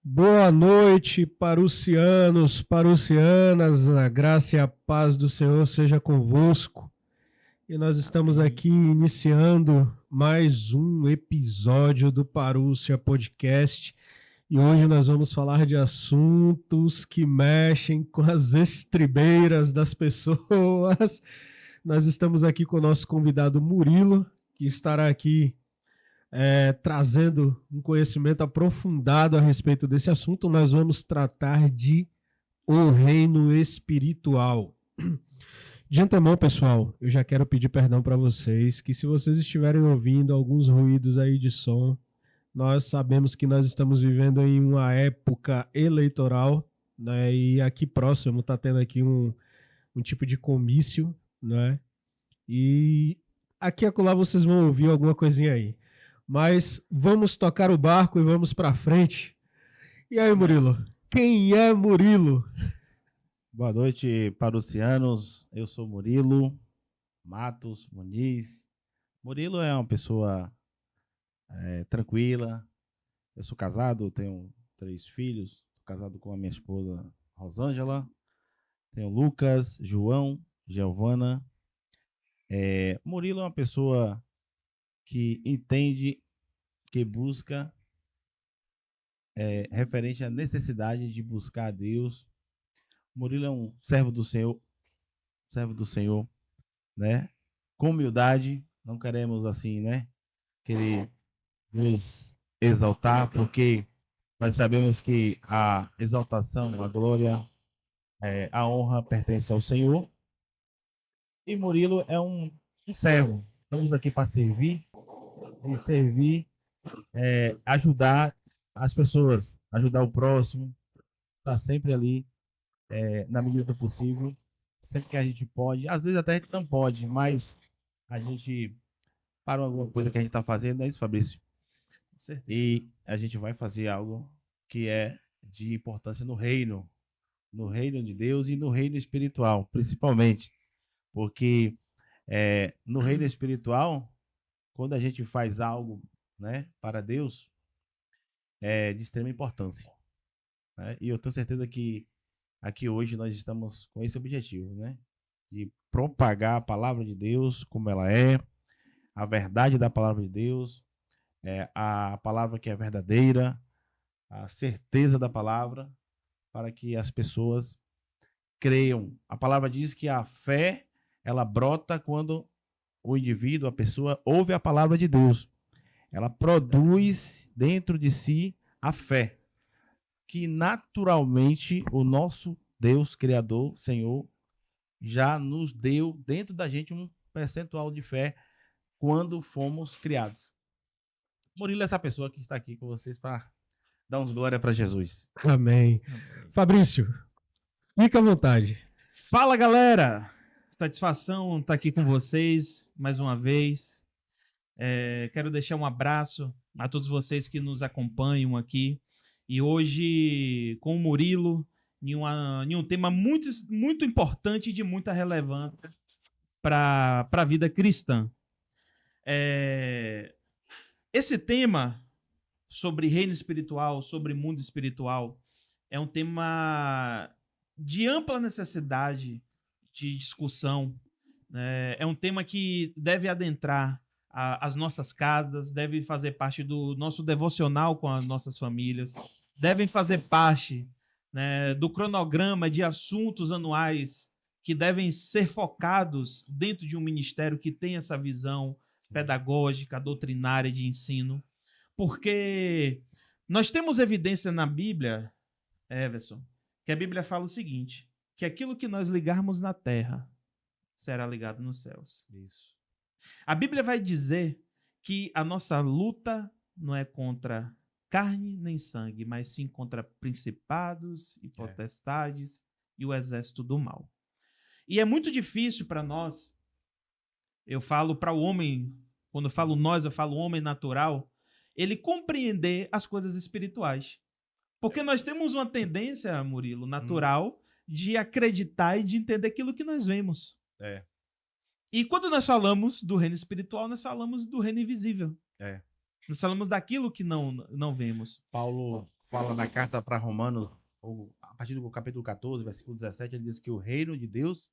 Boa noite, parucianos, parucianas, a graça e a paz do Senhor seja convosco. E nós estamos aqui iniciando mais um episódio do Parúcia Podcast. E hoje nós vamos falar de assuntos que mexem com as estribeiras das pessoas. Nós estamos aqui com o nosso convidado Murilo, que estará aqui trazendo um conhecimento aprofundado a respeito desse assunto. Nós vamos tratar de o reino espiritual. De antemão, pessoal, eu já quero pedir perdão para vocês, que se vocês estiverem ouvindo alguns ruídos aí de som, nós sabemos que nós estamos vivendo em uma época eleitoral, né? E aqui próximo está tendo aqui um tipo de comício, né? E aqui e acolá vocês vão ouvir alguma coisinha aí. Mas vamos tocar o barco e vamos para frente. E aí, Murilo? Quem é Murilo? Boa noite, parucianos. Eu sou Murilo Matos Muniz. Murilo é uma pessoa tranquila. Eu sou casado, tenho 3 filhos. Sou casado com a minha esposa Rosângela. Tenho Lucas, João, Giovana. Murilo é uma pessoa que entende, que busca referente à necessidade de buscar a Deus. Murilo é um servo do Senhor, né? Com humildade, não queremos assim, né? Querer nos exaltar, porque nós sabemos que a exaltação, a glória, a honra pertence ao Senhor. E Murilo é um servo. Estamos aqui para servir, e servir, ajudar as pessoas, ajudar o próximo, estar sempre ali, na medida do possível, sempre que a gente pode. Às vezes até a gente não pode, mas a gente para alguma coisa que a gente está fazendo, é isso, Fabrício? E a gente vai fazer algo que é de importância no reino de Deus e no reino espiritual, principalmente, porque no reino espiritual, quando a gente faz algo, né, para Deus, é de extrema importância, né? E eu tenho certeza que aqui hoje nós estamos com esse objetivo, né, de propagar a palavra de Deus como ela é, a verdade da palavra de Deus, a palavra que é verdadeira, a certeza da palavra, para que as pessoas creiam. A palavra diz que a fé, ela brota quando o indivíduo, a pessoa, ouve a palavra de Deus. Ela produz dentro de si a fé, que naturalmente o nosso Deus, Criador, Senhor, já nos deu dentro da gente um percentual de fé quando fomos criados. Murilo é essa pessoa que está aqui com vocês para dar uns glória para Jesus. Amém. Fabrício, fica à vontade. Fala, galera! Satisfação estar aqui com vocês mais uma vez. Quero deixar um abraço a todos vocês que nos acompanham aqui. E hoje, com o Murilo, em um tema muito, muito importante e de muita relevância para a vida cristã. Esse tema sobre reino espiritual, sobre mundo espiritual, é um tema de ampla necessidade de discussão. É um tema que deve adentrar as nossas casas, deve fazer parte do nosso devocional com as nossas famílias, devem fazer parte, né, do cronograma de assuntos anuais que devem ser focados dentro de um ministério que tem essa visão pedagógica, doutrinária de ensino, porque nós temos evidência na Bíblia, Everson, que a Bíblia fala o seguinte, que aquilo que nós ligarmos na terra será ligado nos céus. Isso. A Bíblia vai dizer que a nossa luta não é contra carne nem sangue, mas sim contra principados e potestades e o exército do mal. E é muito difícil para nós, eu falo para o homem, quando eu falo nós, eu falo homem natural, ele compreender as coisas espirituais. Porque nós temos uma tendência, Murilo, natural, de acreditar e de entender aquilo que nós vemos. E quando nós falamos do reino espiritual, nós falamos do reino invisível. Nós falamos daquilo que não vemos. Paulo fala na carta para Romanos, a partir do capítulo 14, versículo 17, ele diz que o reino de Deus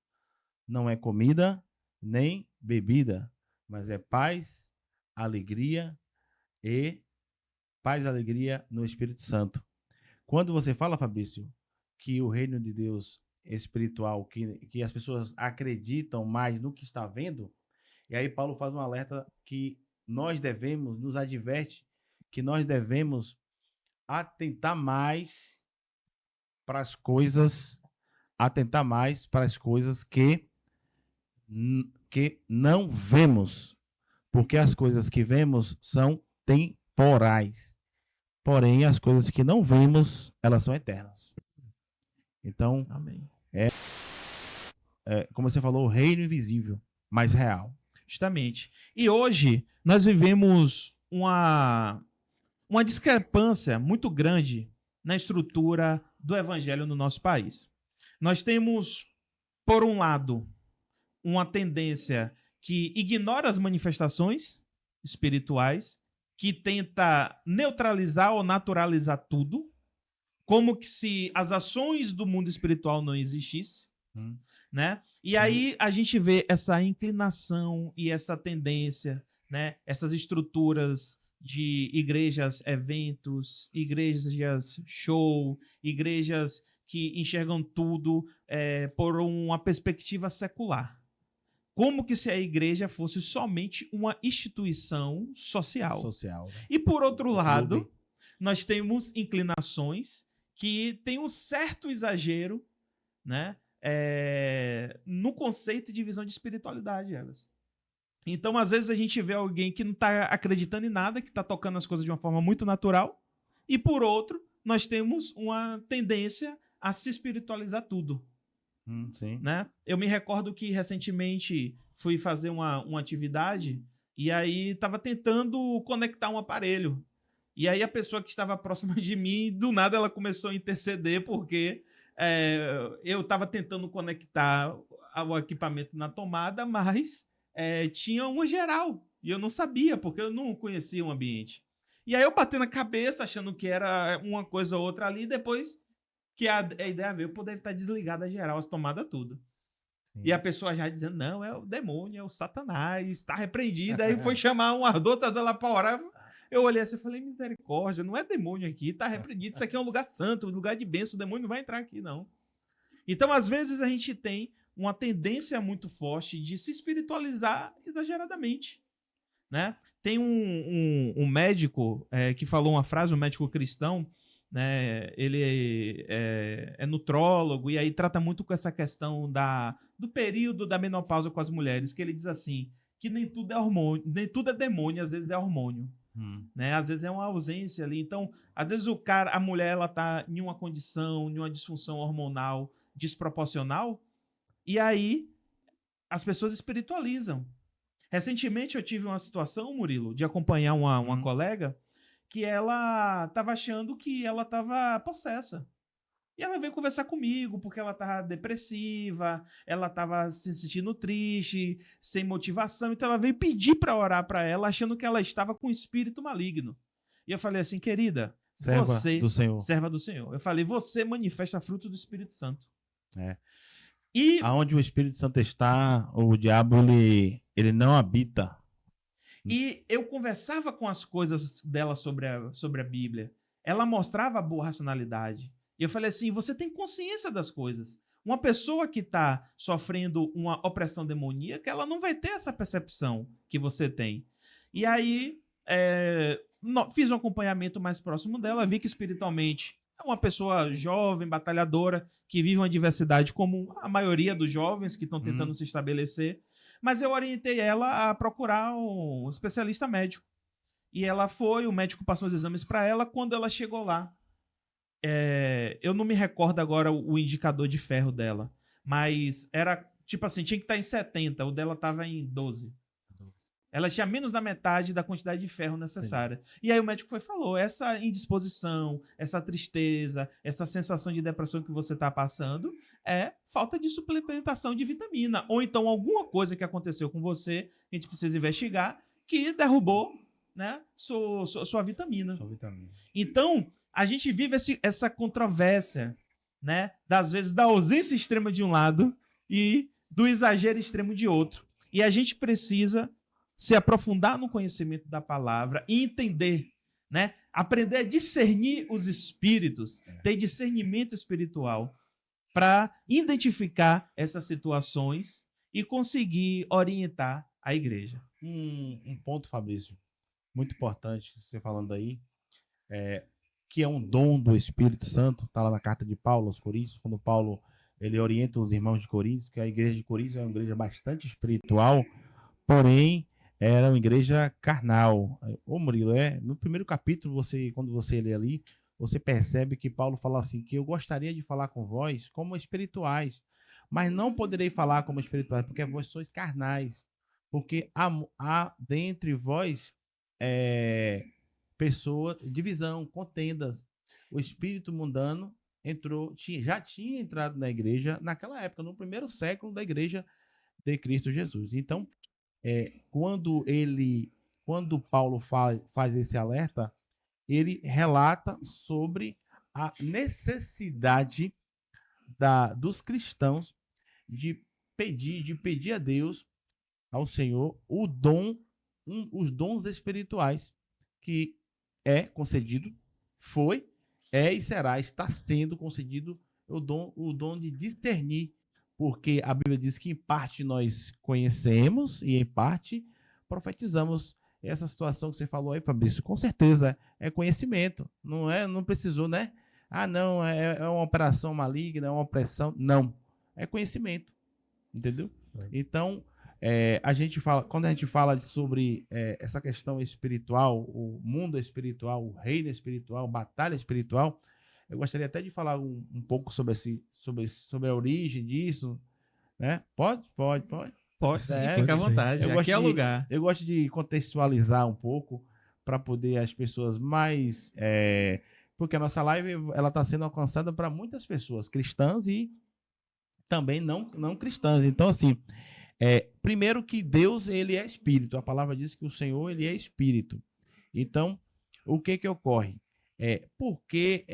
não é comida nem bebida, mas é paz, alegria no Espírito Santo. Quando você fala, Fabrício, que o reino de Deus espiritual, que as pessoas acreditam mais no que está vendo, e aí Paulo faz um alerta que nos adverte que nós devemos atentar mais para as coisas que não vemos, porque as coisas que vemos são temporais, porém as coisas que não vemos, elas são eternas. Então, Amém. Como você falou, o reino invisível, mas real. Justamente. E hoje nós vivemos uma discrepância muito grande na estrutura do evangelho no nosso país. Nós temos, por um lado, uma tendência que ignora as manifestações espirituais, que tenta neutralizar ou naturalizar tudo, como que se as ações do mundo espiritual não existissem, né? E aí a gente vê essa inclinação e essa tendência, né? Essas estruturas de igrejas, eventos, igrejas show, igrejas que enxergam tudo por uma perspectiva secular. Como que se a igreja fosse somente uma instituição social. Né? E por outro lado, nós temos inclinações que têm um certo exagero, né? No conceito de visão de espiritualidade, Elas. Então, às vezes, a gente vê alguém que não está acreditando em nada, que está tocando as coisas de uma forma muito natural, e por outro, nós temos uma tendência a se espiritualizar tudo. Sim. Né? Eu me recordo que recentemente fui fazer uma atividade e aí estava tentando conectar um aparelho. E aí a pessoa que estava próxima de mim, do nada ela começou a interceder porque eu estava tentando conectar o equipamento na tomada, mas tinha uma geral. E eu não sabia, porque eu não conhecia o ambiente. E aí eu bati na cabeça, achando que era uma coisa ou outra ali, e depois que a ideia veio, poder estar desligada geral, as tomadas tudo. Sim. E a pessoa já dizendo, não, é o demônio, é o Satanás, está repreendido. Aí foi chamar um ardor, tá lá para orar. Eu olhei assim e falei, misericórdia, não é demônio aqui, está repreendido. Isso aqui é um lugar santo, um lugar de bênção, o demônio não vai entrar aqui, não. Então, às vezes, a gente tem uma tendência muito forte de se espiritualizar exageradamente, né? Tem um médico que falou uma frase, um médico cristão, né? Ele é nutrólogo e aí trata muito com essa questão do período da menopausa com as mulheres, que ele diz assim, que nem tudo é hormônio, nem tudo é demônio, às vezes é hormônio. Né? Às vezes é uma ausência ali. Então, às vezes a mulher, ela tá em uma condição, em uma disfunção hormonal desproporcional, e aí as pessoas espiritualizam. Recentemente eu tive uma situação, Murilo, de acompanhar uma colega que ela estava achando que ela estava possessa. E ela veio conversar comigo porque ela estava depressiva, ela estava se sentindo triste, sem motivação. Então ela veio pedir para orar para ela, achando que ela estava com um espírito maligno. E eu falei assim, querida, serva do Senhor. Eu falei, você manifesta fruto do Espírito Santo. E aonde o Espírito Santo está, o diabo ele não habita. E eu conversava com as coisas dela sobre a Bíblia. Ela mostrava boa racionalidade. E eu falei assim, você tem consciência das coisas. Uma pessoa que está sofrendo uma opressão demoníaca, ela não vai ter essa percepção que você tem. E aí, fiz um acompanhamento mais próximo dela, vi que espiritualmente é uma pessoa jovem, batalhadora, que vive uma diversidade como a maioria dos jovens que estão tentando se estabelecer. Mas eu orientei ela a procurar um especialista médico. E ela foi, o médico passou os exames para ela. Quando ela chegou lá, eu não me recordo agora o indicador de ferro dela, mas era tipo assim, tinha que estar em 70, o dela estava em 12. Ela tinha menos da metade da quantidade de ferro necessária. Sim. E aí o médico falou, essa indisposição, essa tristeza, essa sensação de depressão que você está passando é falta de suplementação de vitamina. Ou então alguma coisa que aconteceu com você, que a gente precisa investigar, que derrubou, né, sua vitamina. Sua vitamina. Então, a gente vive essa controvérsia, né? Das vezes da ausência extrema de um lado e do exagero extremo de outro. E a gente precisa se aprofundar no conhecimento da palavra e entender, né? Aprender a discernir os espíritos, ter discernimento espiritual para identificar essas situações e conseguir orientar a igreja. Um ponto, Fabrício, muito importante, você falando aí, que é um dom do Espírito Santo, está lá na carta de Paulo aos Coríntios, quando Paulo ele orienta os irmãos de Coríntios, que a igreja de Coríntios é uma igreja bastante espiritual, porém era uma igreja carnal. Ô Murilo, no primeiro capítulo, quando você lê ali, você percebe que Paulo fala assim, que eu gostaria de falar com vós como espirituais, mas não poderei falar como espirituais, porque vós sois carnais, porque há dentre vós pessoas, divisão, contendas. O espírito mundano já tinha entrado na igreja naquela época, no primeiro século da igreja de Cristo Jesus. Então, quando Paulo faz esse alerta, ele relata sobre a necessidade dos cristãos de pedir a Deus, ao Senhor, os dons espirituais que é concedido, e está sendo concedido o dom de discernir, porque a Bíblia diz que em parte nós conhecemos e em parte profetizamos. Essa situação que você falou aí, Fabrício, com certeza é conhecimento, não precisou, né? Não, é uma operação maligna, é uma opressão, não, é conhecimento, entendeu? Então, quando a gente fala sobre essa questão espiritual, o mundo espiritual, o reino espiritual, batalha espiritual, eu gostaria até de falar um pouco sobre a origem disso, né? Pode? Pode sim, fica à vontade, aqui é o lugar. Eu gosto de contextualizar um pouco para poder as pessoas mais... porque a nossa live está sendo alcançada para muitas pessoas, cristãs e também não cristãs. Então, assim, primeiro que Deus, ele é espírito. A palavra diz que o Senhor, ele é espírito. Então, o que ocorre? Porque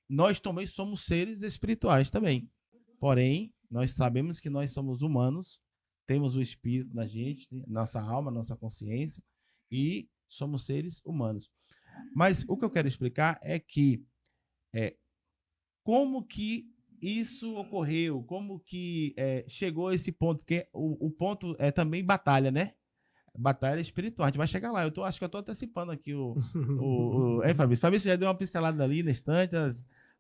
nós também somos seres espirituais também. Porém, nós sabemos que nós somos humanos, temos o espírito na gente, nossa alma, nossa consciência, e somos seres humanos. Mas o que eu quero explicar é que como que isso ocorreu, como que chegou a esse ponto, porque o ponto é também batalha, né? Batalha espiritual. A gente vai chegar lá. Acho que eu estou antecipando aqui Fabrício. Fabrício já deu uma pincelada ali na estante,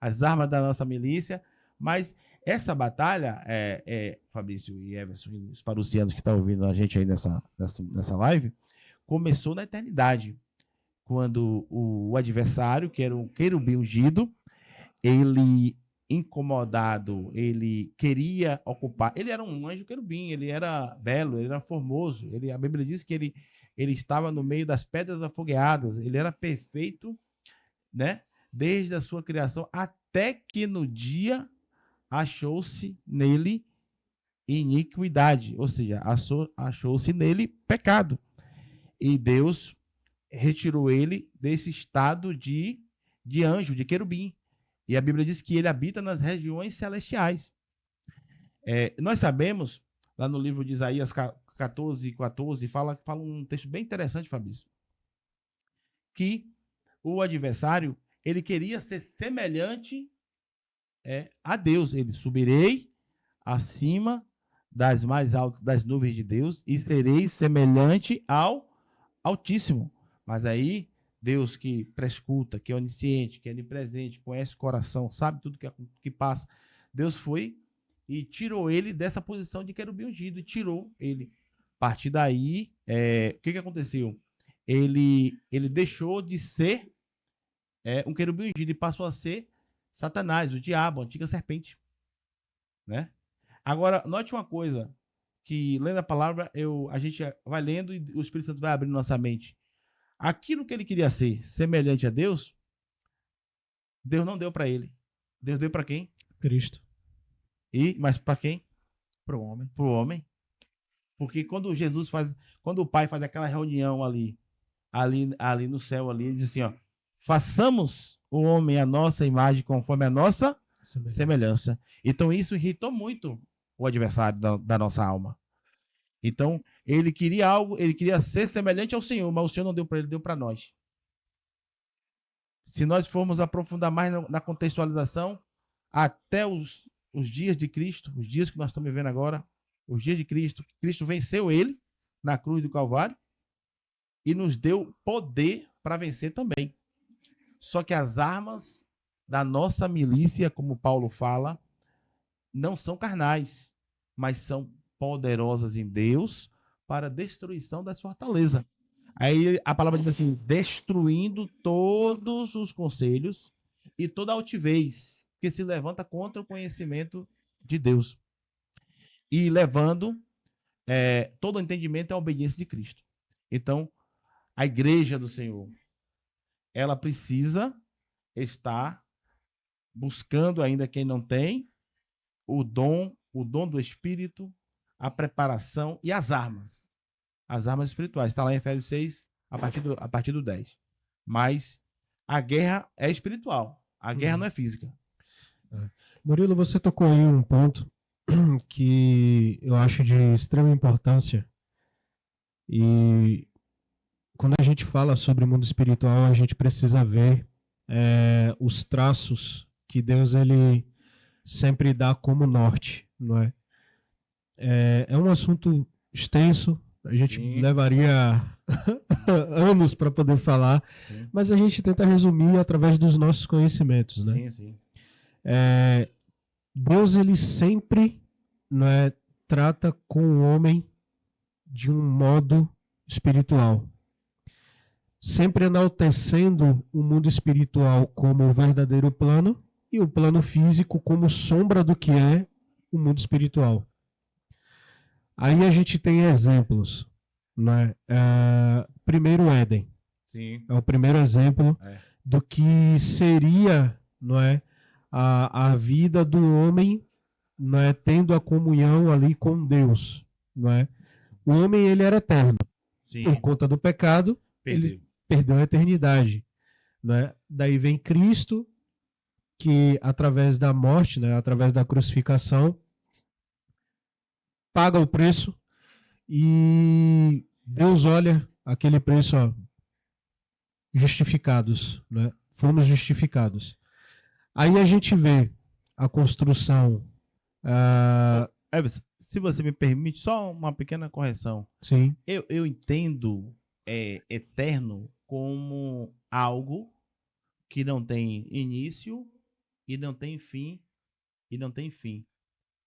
as armas da nossa milícia, mas essa batalha, Fabrício e Everson, e os parucianos que estão ouvindo a gente aí nessa live, começou na eternidade, quando o adversário, que era um querubim ungido, ele, incomodado, ele queria ocupar, ele era um anjo querubim, ele era belo, ele era formoso, a Bíblia diz que ele estava no meio das pedras afogueadas, ele era perfeito, né? Desde a sua criação, até que no dia achou-se nele iniquidade, ou seja, achou-se nele pecado. E Deus retirou ele desse estado de anjo, de querubim. E a Bíblia diz que ele habita nas regiões celestiais. Nós sabemos, lá no livro de Isaías 14, fala um texto bem interessante, Fabrício, que o adversário, ele queria ser semelhante a Deus. Ele: subirei acima das mais altas das nuvens de Deus e serei semelhante ao Altíssimo. Mas aí Deus, que prescuta, que é onisciente, que é onipresente, conhece o coração, sabe tudo que passa, Deus foi e tirou ele dessa posição de querubim ungido, e tirou ele. A partir daí, o que aconteceu? Ele deixou de ser um querubim ungido e passou a ser Satanás, o diabo, a antiga serpente, né? Agora, note uma coisa, que lendo a palavra, a gente vai lendo e o Espírito Santo vai abrindo nossa mente. Aquilo que ele queria ser semelhante a Deus, Deus não deu para ele. Deus deu para quem? Cristo. Mas para quem? Para o homem. Para o homem. Porque quando o Pai faz aquela reunião ali no céu ali, ele diz assim, façamos o homem à nossa imagem, conforme a nossa semelhança. Então isso irritou muito o adversário da nossa alma. Então ele queria algo, ele queria ser semelhante ao Senhor, mas o Senhor não deu para ele, deu para nós. Se nós formos aprofundar mais na contextualização, até os dias de Cristo, os dias que nós estamos vivendo agora, os dias de Cristo, Cristo venceu ele na cruz do Calvário e nos deu poder para vencer também. Só que as armas da nossa milícia, como Paulo fala, não são carnais, mas são poderosas em Deus para a destruição das fortalezas. Aí a palavra diz assim, destruindo todos os conselhos e toda altivez que se levanta contra o conhecimento de Deus. E levando todo o entendimento à obediência de Cristo. Então, a igreja do Senhor, ela precisa estar buscando ainda quem não tem o dom do Espírito, a preparação e as armas espirituais. Está lá em Efésios 6, a partir do 10. Mas a guerra é espiritual, a guerra não é física. Murilo, você tocou em um ponto que eu acho de extrema importância, e quando a gente fala sobre o mundo espiritual, a gente precisa ver os traços que Deus ele sempre dá como norte, não é? É um assunto extenso, a gente levaria anos para poder falar, mas a gente tenta resumir através dos nossos conhecimentos, né? Sim. Deus ele sempre, não é, trata com o homem de um modo espiritual, sempre enaltecendo o mundo espiritual como o verdadeiro plano e o plano físico como sombra do que é o mundo espiritual. Aí a gente tem exemplos, né? Primeiro Éden. Sim. É o primeiro exemplo do que seria, não é, a vida do homem, não é, tendo a comunhão ali com Deus, não é? O homem ele era eterno. Sim. Por conta do pecado, ele perdeu a eternidade, né? Daí vem Cristo, que através da morte, né, através da crucificação, paga o preço e Deus olha aquele preço, ó, justificados, né? Fomos justificados. Aí a gente vê a construção. Se você me permite, só uma pequena correção. Sim. Eu entendo eterno como algo que não tem início e não tem fim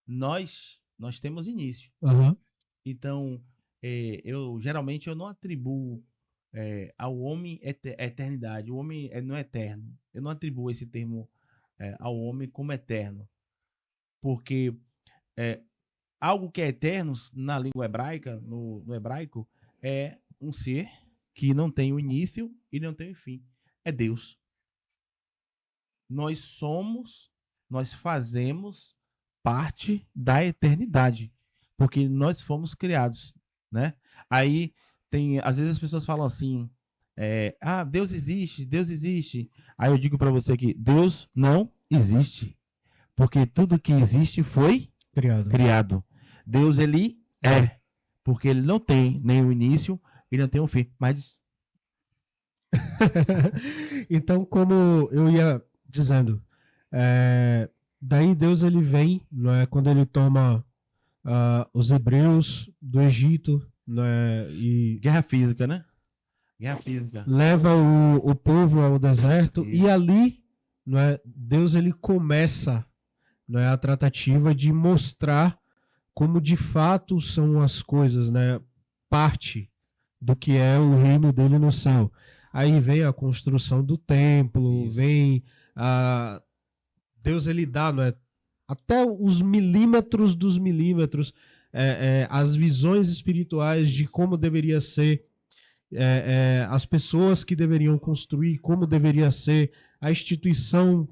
Nós temos início. Uhum. Então, geralmente eu não atribuo ao homem eternidade. O homem não é eterno. Eu não atribuo esse termo ao homem como eterno. Porque algo que é eterno na língua hebraica, no hebraico, é um ser que não tem o início e não tem o fim. É Deus. Nós fazemos parte da eternidade, porque nós fomos criados, né? Aí às vezes as pessoas falam assim, Deus existe. Aí eu digo para você que Deus não existe, porque tudo que existe foi criado. Deus ele porque ele não tem nem o início e não tem o fim. Mas então, como eu ia dizendo, daí Deus ele vem, não é, quando ele toma os hebreus do Egito, não é, e guerra física, né? Guerra física. Leva o povo ao deserto e ali, não é, Deus ele começa, não é, a tratativa de mostrar como de fato são as coisas, né? Parte do que é o reino dele no céu. Aí vem a construção do templo, vem Deus ele dá, não é, até os milímetros dos milímetros, as visões espirituais de como deveria ser as pessoas que deveriam construir, como deveria ser a instituição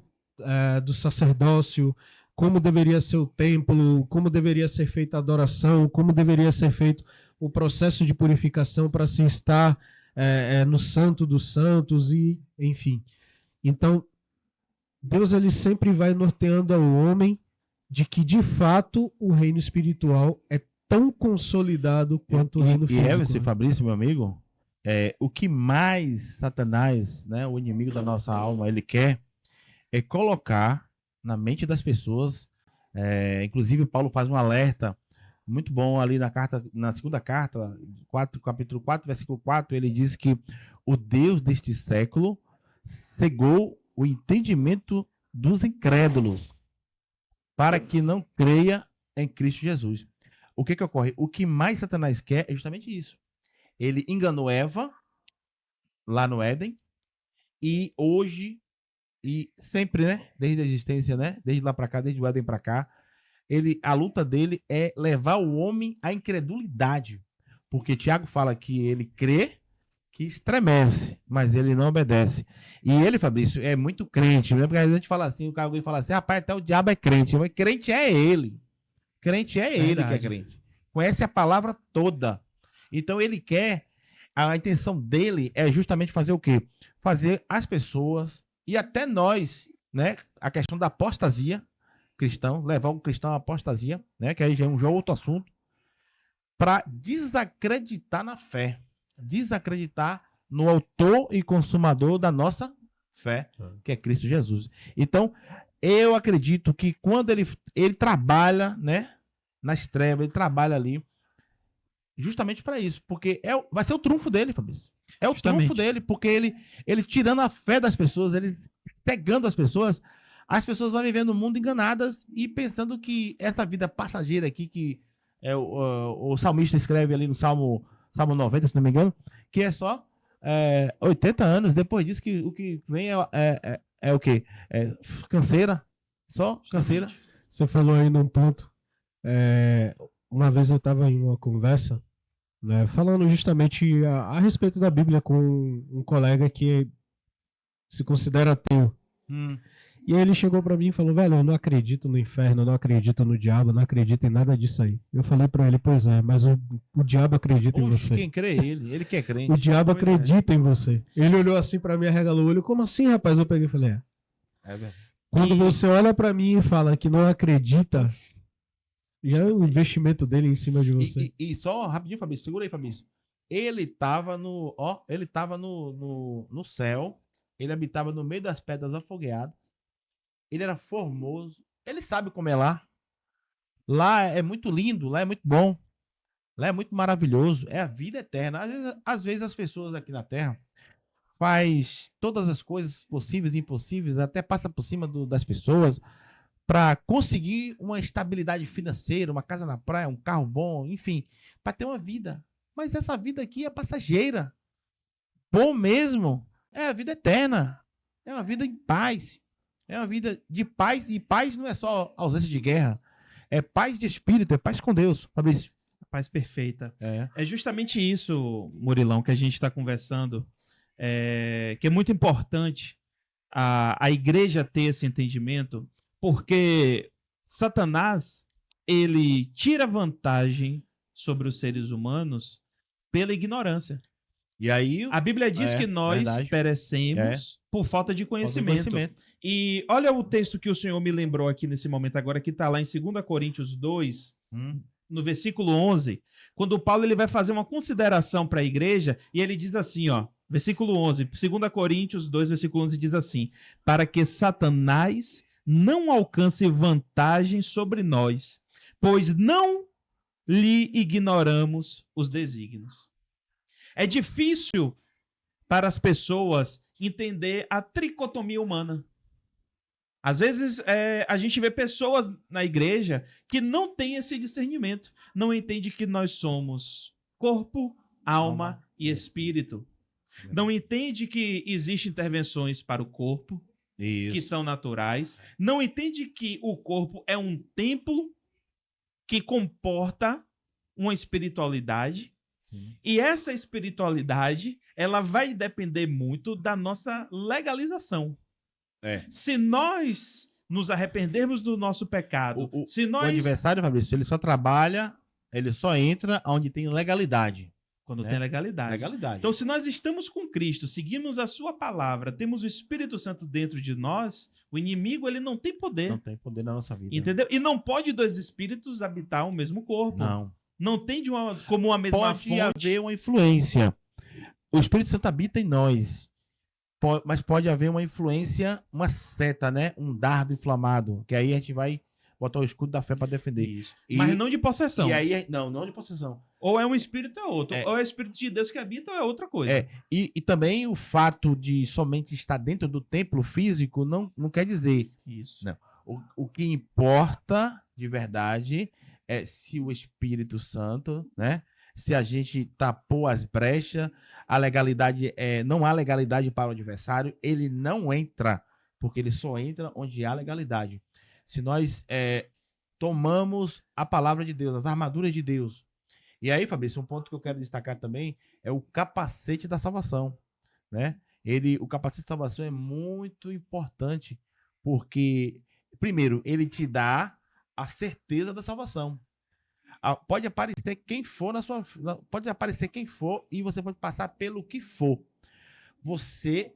do sacerdócio, como deveria ser o templo, como deveria ser feita a adoração, como deveria ser feito o processo de purificação para se estar no Santo dos Santos, e enfim. Então, Deus ele sempre vai norteando ao homem de que, de fato, o reino espiritual é tão consolidado quanto o reino E físico. Everson, né? Fabrício, meu amigo, o que mais Satanás, né, o inimigo da nossa alma, ele quer é colocar na mente das pessoas, inclusive Paulo faz um alerta muito bom ali na segunda carta, capítulo 4, versículo 4, ele diz que o Deus deste século cegou o entendimento dos incrédulos para que não creia em Cristo Jesus. O que ocorre? O que mais Satanás quer é justamente isso. Ele enganou Eva lá no Éden e hoje e sempre, né, desde a existência, né, desde lá para cá, desde o Éden para cá, a luta dele é levar o homem à incredulidade, porque Tiago fala que ele crê, que estremece, mas ele não obedece. E ele, Fabrício, é muito crente, né? Porque às vezes a gente fala assim, alguém fala assim, rapaz, até o diabo é crente, mas crente é ele. Crente é ele que é crente. Conhece a palavra toda. Então ele quer, a intenção dele é justamente fazer o quê? Fazer as pessoas e até nós, né? A questão da apostasia cristão, levar o cristão à apostasia, né? Que aí já é um outro assunto, para desacreditar na fé, desacreditar no autor e consumador da nossa fé, que é Cristo Jesus. Então, eu acredito que quando ele trabalha, né, nas trevas, ele trabalha ali justamente para isso, porque vai ser o trunfo dele, Fabrício. É o trunfo dele, porque ele tirando a fé das pessoas, ele cegando as pessoas vão vivendo no mundo enganadas e pensando que essa vida passageira aqui, que o salmista escreve ali no Salmo 90, se não me engano, que é só 80 anos. Depois disso, que o que vem é o quê? Canseira. Só canseira. Você falou aí num ponto. Uma vez eu estava em uma conversa, né, falando justamente a respeito da Bíblia com um colega que se considera ateu. E aí ele chegou pra mim e falou, velho, eu não acredito no inferno, eu não acredito no diabo, eu não acredito em nada disso aí. Eu falei pra ele, pois é, mas o diabo acredita em você. Quem crê ele que é crente. O diabo acredita em você. Ele olhou assim pra mim, arregalou o olho, como assim, rapaz? Eu peguei e falei, quando você olha pra mim e fala que não acredita, já é o investimento dele em cima de você. E só rapidinho, Fabrício, segura aí, Fabrício. Ele tava no céu, ele habitava no meio das pedras afogueadas. Ele era formoso. Ele sabe como é lá. Lá é muito lindo, lá é muito bom. Lá é muito maravilhoso. É a vida eterna. Às vezes as pessoas aqui na Terra faz todas as coisas possíveis e impossíveis, até passa por cima das pessoas para conseguir uma estabilidade financeira, uma casa na praia, um carro bom, enfim, para ter uma vida. Mas essa vida aqui é passageira. Bom mesmo é a vida eterna. É uma vida em paz. É uma vida de paz, e paz não é só ausência de guerra. É paz de espírito, é paz com Deus, Fabrício. Paz perfeita. É justamente isso, Murilão, que a gente está conversando, que é muito importante a igreja ter esse entendimento, porque Satanás, ele tira vantagem sobre os seres humanos pela ignorância. E aí, a Bíblia diz que nós perecemos por falta de conhecimento. E olha o texto que o Senhor me lembrou aqui nesse momento agora, que está lá em 2 Coríntios 2, no versículo 11, quando Paulo ele vai fazer uma consideração para a igreja, e ele diz assim, ó, versículo 11, 2 Coríntios 2, versículo 11 diz assim, para que Satanás não alcance vantagem sobre nós, pois não lhe ignoramos os desígnios. É difícil para as pessoas entender a tricotomia humana. Às vezes a gente vê pessoas na igreja que não têm esse discernimento, não entende que nós somos corpo, alma e espírito. Não entende que existem intervenções para o corpo, que são naturais. Não entende que o corpo é um templo que comporta uma espiritualidade. E essa espiritualidade, ela vai depender muito da nossa legalização. Se nós nos arrependermos do nosso pecado, o adversário, Fabrício, ele só trabalha, ele só entra onde tem legalidade. Quando né? tem legalidade. Legalidade. Então, se nós estamos com Cristo, seguimos a sua palavra, temos o Espírito Santo dentro de nós, o inimigo ele não tem poder. não tem poder na nossa vida. Entendeu? E não pode dois espíritos habitar o mesmo corpo. Não. Não tem como a mesma Pode fonte. haver uma influência. O Espírito Santo habita em nós. Mas pode haver uma influência, uma seta, né? Um dardo inflamado. Que aí a gente vai botar o escudo da fé para defender. Isso. E- Mas não de possessão. E aí, não de possessão. Ou é um espírito ou é outro. É. Ou é o Espírito de Deus que habita ou é outra coisa. É. E também o fato de somente estar dentro do templo físico não quer dizer. Isso. Não. O que importa de verdade é se o Espírito Santo, né? Se a gente tapou as brechas, a legalidade não há legalidade para o adversário, ele não entra, porque ele só entra onde há legalidade. Se nós tomamos a palavra de Deus, as armaduras de Deus. E aí, Fabrício, um ponto que eu quero destacar também é o capacete da salvação, né? O capacete da salvação é muito importante, porque, primeiro, ele te dá a certeza da salvação. Pode aparecer quem for pode aparecer quem for e você pode passar pelo que for. Você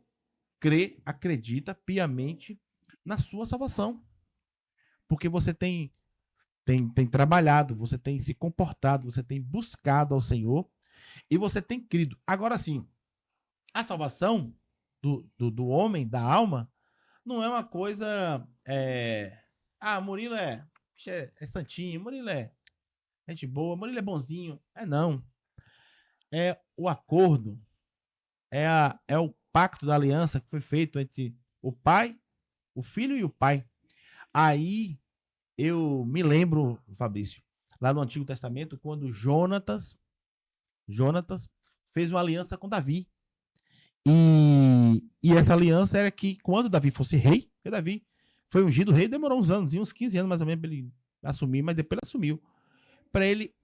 crê, acredita piamente na sua salvação. Porque você tem trabalhado, você tem se comportado, você tem buscado ao Senhor e você tem crido. Agora sim, a salvação do homem, da alma, não é uma coisa. Murilo é santinho, Murilo é gente boa, Murilo é bonzinho. Não. É o acordo, é o pacto da aliança que foi feito entre o Pai, o Filho e o Pai. Aí eu me lembro, Fabrício, lá no Antigo Testamento, quando Jonatas fez uma aliança com Davi. E essa aliança era que quando Davi fosse rei, porque Davi foi ungido rei, demorou uns anos, uns 15 anos mais ou menos para ele assumir, mas depois ele assumiu. Para ele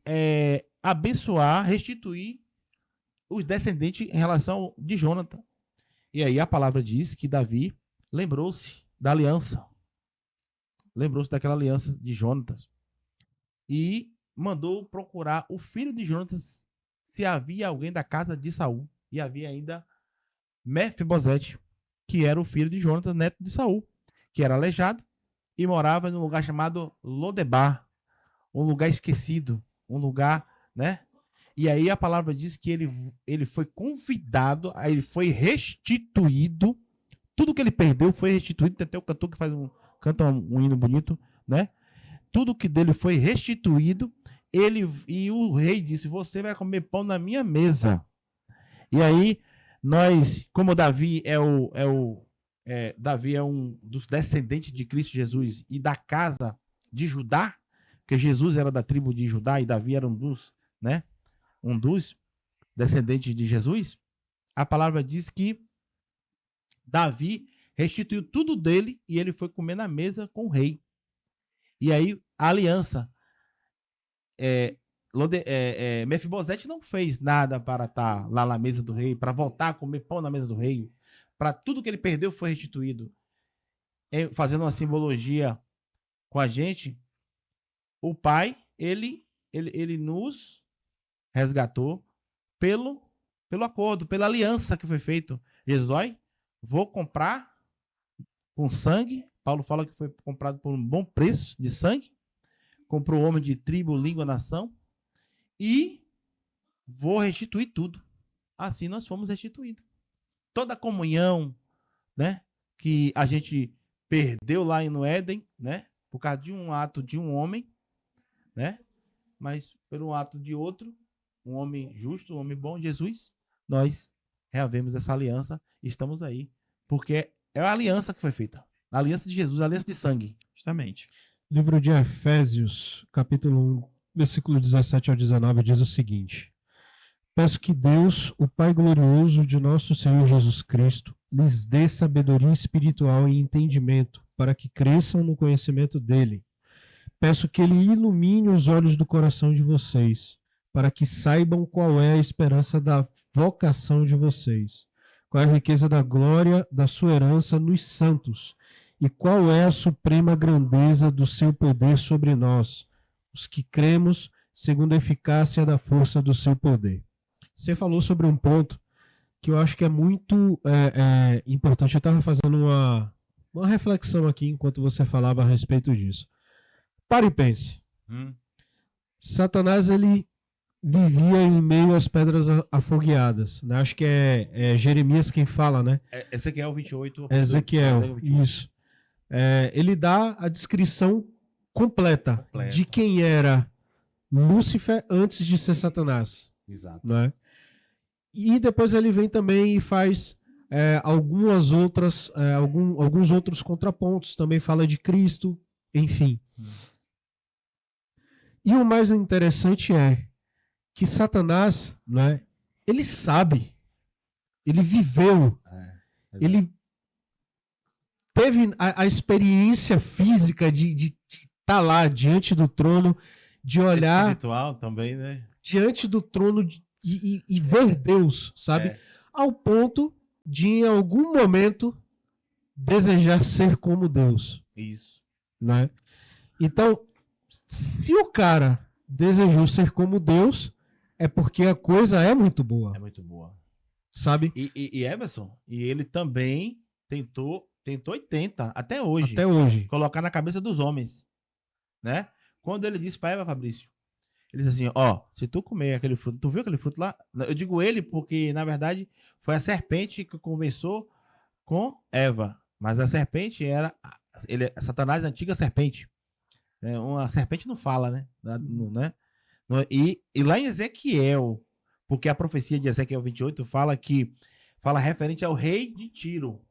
abençoar, restituir os descendentes em relação de Jonathan. E aí a palavra diz que Davi lembrou-se da aliança. Lembrou-se daquela aliança de Jonatas. E mandou procurar o filho de Jonatas se havia alguém da casa de Saul. E havia ainda Mefibosete, que era o filho de Jonatas, neto de Saul, que era aleijado e morava num lugar chamado Lodebar, um lugar esquecido, um lugar, né? E aí a palavra diz que ele foi convidado, aí ele foi restituído, tudo que ele perdeu foi restituído, tem até o cantor que canta um hino bonito, né? Tudo que dele foi restituído, e o rei disse, você vai comer pão na minha mesa. E aí, nós, como Davi Davi é um dos descendentes de Cristo Jesus e da casa de Judá, porque Jesus era da tribo de Judá e Davi era um dos descendentes de Jesus, a palavra diz que Davi restituiu tudo dele e ele foi comer na mesa com o rei. E aí, a aliança. Mefibosete não fez nada para estar lá na mesa do rei, para voltar a comer pão na mesa do rei. Para tudo que ele perdeu foi restituído. Fazendo uma simbologia com a gente, o Pai, ele nos resgatou pelo acordo, pela aliança que foi feito. Jesus, olha, vou comprar com sangue. Paulo fala que foi comprado por um bom preço de sangue. Comprou homem de tribo, língua, nação. E vou restituir tudo. Assim nós fomos restituídos. Toda a comunhão, né, que a gente perdeu lá no Éden, né, por causa de um ato de um homem, né, mas por um ato de outro, um homem justo, um homem bom, Jesus, nós reavemos essa aliança e estamos aí. Porque é a aliança que foi feita. A aliança de Jesus, a aliança de sangue. Justamente. Livro de Efésios, capítulo 1, versículo 17 ao 19, diz o seguinte: peço que Deus, o Pai glorioso de nosso Senhor Jesus Cristo, lhes dê sabedoria espiritual e entendimento, para que cresçam no conhecimento dele. Peço que ele ilumine os olhos do coração de vocês, para que saibam qual é a esperança da vocação de vocês, qual é a riqueza da glória da sua herança nos santos, e qual é a suprema grandeza do seu poder sobre nós, os que cremos, segundo a eficácia da força do seu poder. você falou sobre um ponto que eu acho que é muito importante. Eu estava fazendo uma reflexão aqui enquanto você falava a respeito disso. Pare e pense. Satanás, ele vivia em meio às pedras afogueadas, né? Acho que é Jeremias quem fala, né? Ezequiel 28. Ezequiel, isso. Ele dá a descrição completa de quem era Lúcifer antes de ser Satanás. Exato. Né? E depois ele vem também e faz alguns outros contrapontos. Também fala de Cristo, enfim. E o mais interessante é que Satanás, né, ele sabe, ele viveu, ele teve a experiência física de estar lá diante do trono, de olhar espiritual também, né? Diante do trono e ver Deus, sabe? Ao ponto de, em algum momento, desejar ser como Deus. Isso. Né? Então, se o cara desejou ser como Deus, é porque a coisa é muito boa. É muito boa. Sabe? E Emerson, e ele também tentou e tenta, até hoje, colocar na cabeça dos homens, né? Quando ele disse para Eva, Fabrício, ele disse assim, se tu comer aquele fruto, tu viu aquele fruto lá? Eu digo ele porque, na verdade, foi a serpente que conversou com Eva, mas a serpente era, Satanás, a antiga serpente. Uma serpente não fala, né? E lá em Ezequiel, porque a profecia de Ezequiel 28 fala referente ao rei de Tiro.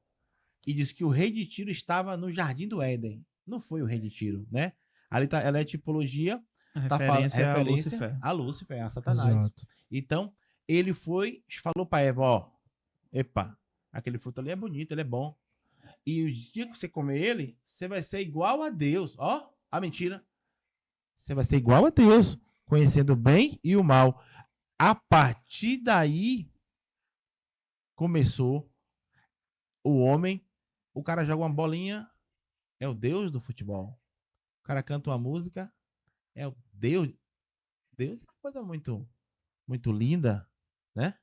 E diz que o rei de Tiro estava no jardim do Éden. Não foi o rei de Tiro, né? Ali ela é tipologia, referência a Lúcifer, a Satanás. Exato. Então, ele falou para Eva, epa, aquele fruto ali é bonito, ele é bom. E o dia que você comer ele, você vai ser igual a Deus. A mentira. Você vai ser igual a Deus, conhecendo o bem e o mal. A partir daí, começou o cara joga uma bolinha, é o Deus do futebol. O cara canta uma música, é o Deus. Deus é uma coisa muito, muito linda, né?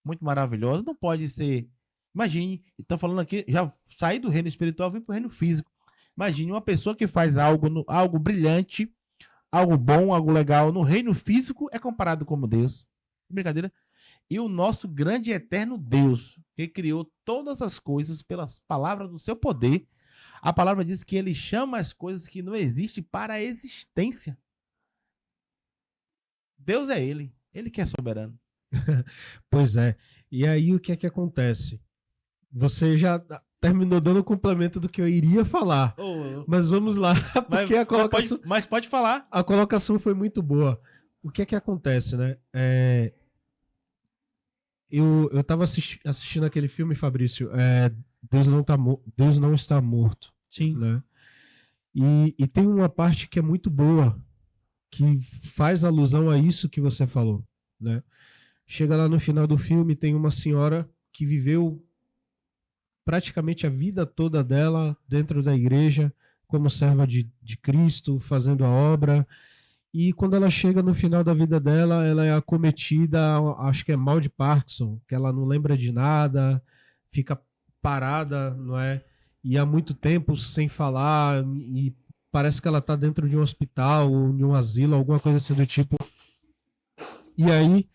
Muito maravilhosa. Não pode ser. Imagine, estão falando aqui, já saí do reino espiritual, vim para o reino físico. Imagine uma pessoa que faz algo brilhante, algo bom, algo legal no reino físico, é comparado como Deus. Brincadeira. E o nosso grande e eterno Deus, que criou todas as coisas pelas palavras do seu poder, a palavra diz que ele chama as coisas que não existem para a existência. Deus é ele que é soberano. Pois é. E aí o que é que acontece? Você já terminou dando o complemento do que eu iria falar. Mas vamos lá, porque a colocação... Mas pode falar. A colocação foi muito boa. O que é que acontece, né? Eu tava assistindo aquele filme, Fabrício, Deus não está morto. Sim. Né? E tem uma parte que é muito boa, que faz alusão a isso que você falou. Né? Chega lá no final do filme, tem uma senhora que viveu praticamente a vida toda dela dentro da igreja, como serva de Cristo, fazendo a obra. E quando ela chega no final da vida dela, ela é acometida, acho que é mal de Parkinson, que ela não lembra de nada, fica parada, não é? E há muito tempo sem falar, e parece que ela está dentro de um hospital ou de um asilo, alguma coisa assim do tipo. E aí,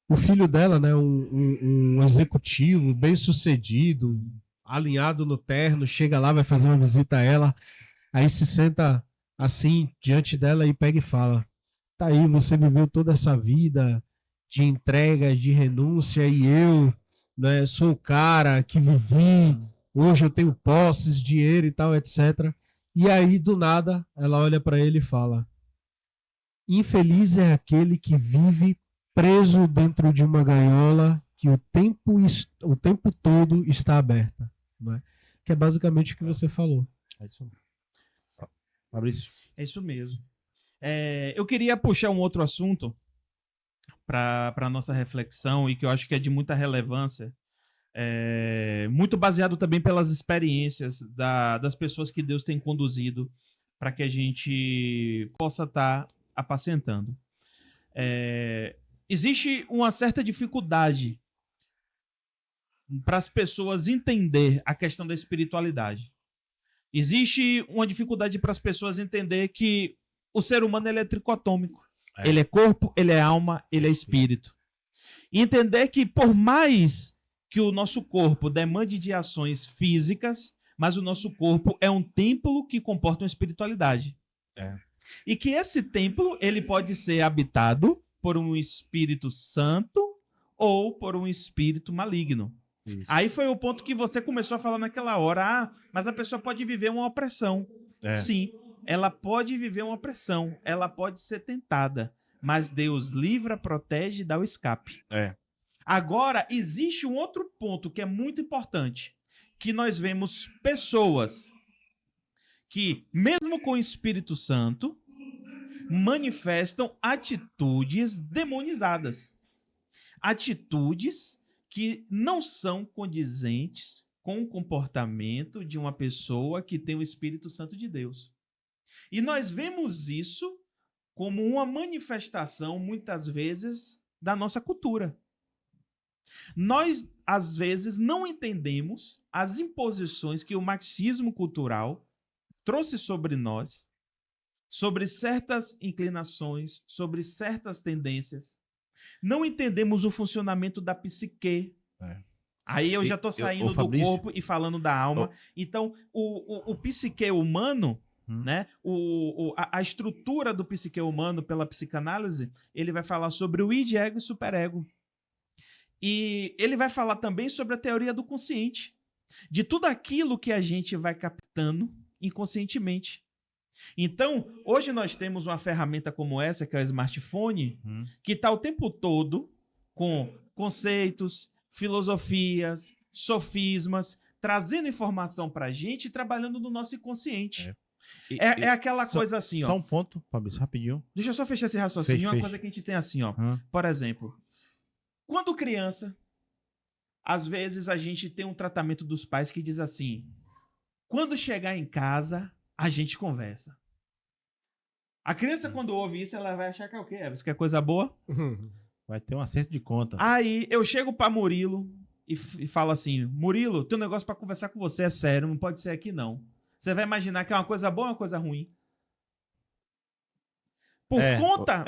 o filho dela, né, um executivo bem sucedido, alinhado no terno, chega lá, vai fazer uma visita a ela, aí se senta assim, diante dela e pega e fala, tá aí, você viveu toda essa vida de entrega, de renúncia, e eu, né, sou o cara que vivi, hoje eu tenho posses, dinheiro e tal, etc. E aí, do nada, ela olha para ele e fala, infeliz é aquele que vive preso dentro de uma gaiola que o tempo todo está aberta. Né? Que é basicamente o que você falou. É isso. Fabrício. É isso mesmo. Eu queria puxar um outro assunto para a nossa reflexão e que eu acho que é de muita relevância, muito baseado também pelas experiências das pessoas que Deus tem conduzido para que a gente possa estar apacentando. existe uma certa dificuldade para as pessoas entender a questão da espiritualidade. Existe uma dificuldade para as pessoas entender que o ser humano ele é tricotômico. É. Ele é corpo, ele é alma, ele é espírito. E entender que por mais que o nosso corpo demande de ações físicas, mas o nosso corpo é um templo que comporta uma espiritualidade. É. E que esse templo ele pode ser habitado por um espírito santo ou por um espírito maligno. Isso. Aí foi o ponto que você começou a falar naquela hora. Ah, mas a pessoa pode viver uma opressão. É. Sim, ela pode viver uma opressão. Ela pode ser tentada. Mas Deus livra, protege e dá o escape. É. Agora, existe um outro ponto que é muito importante. Que nós vemos pessoas que, mesmo com o Espírito Santo, manifestam atitudes demonizadas. Atitudes que não são condizentes com o comportamento de uma pessoa que tem o Espírito Santo de Deus. E nós vemos isso como uma manifestação, muitas vezes, da nossa cultura. Nós, às vezes, não entendemos as imposições que o marxismo cultural trouxe sobre nós, sobre certas inclinações, sobre certas tendências. Não entendemos o funcionamento da psique. É. Aí eu já estou saindo do corpo e falando da alma. Então, o psique humano, né? A estrutura do psique humano pela psicanálise, ele vai falar sobre o id, ego e superego. E ele vai falar também sobre a teoria do consciente, de tudo aquilo que a gente vai captando inconscientemente. Então, hoje nós temos uma ferramenta como essa, que é o smartphone, que está o tempo todo com conceitos, filosofias, sofismas, trazendo informação para a gente e trabalhando no nosso inconsciente. É aquela coisa assim, ó. Só um ponto, Fabrício, rapidinho. Deixa eu só fechar esse raciocínio. Uma Fecha. coisa que a gente tem assim, ó. Por exemplo, quando criança, às vezes a gente tem um tratamento dos pais que diz assim: quando chegar em casa, a gente conversa. A criança, quando ouve isso, ela vai achar que é o quê? Isso que é coisa boa? Vai ter um acerto de conta. Aí eu chego pra Murilo e falo assim: Murilo, tem um negócio pra conversar com você, é sério, não pode ser aqui não. Você vai imaginar que é uma coisa boa ou uma coisa ruim? Por conta...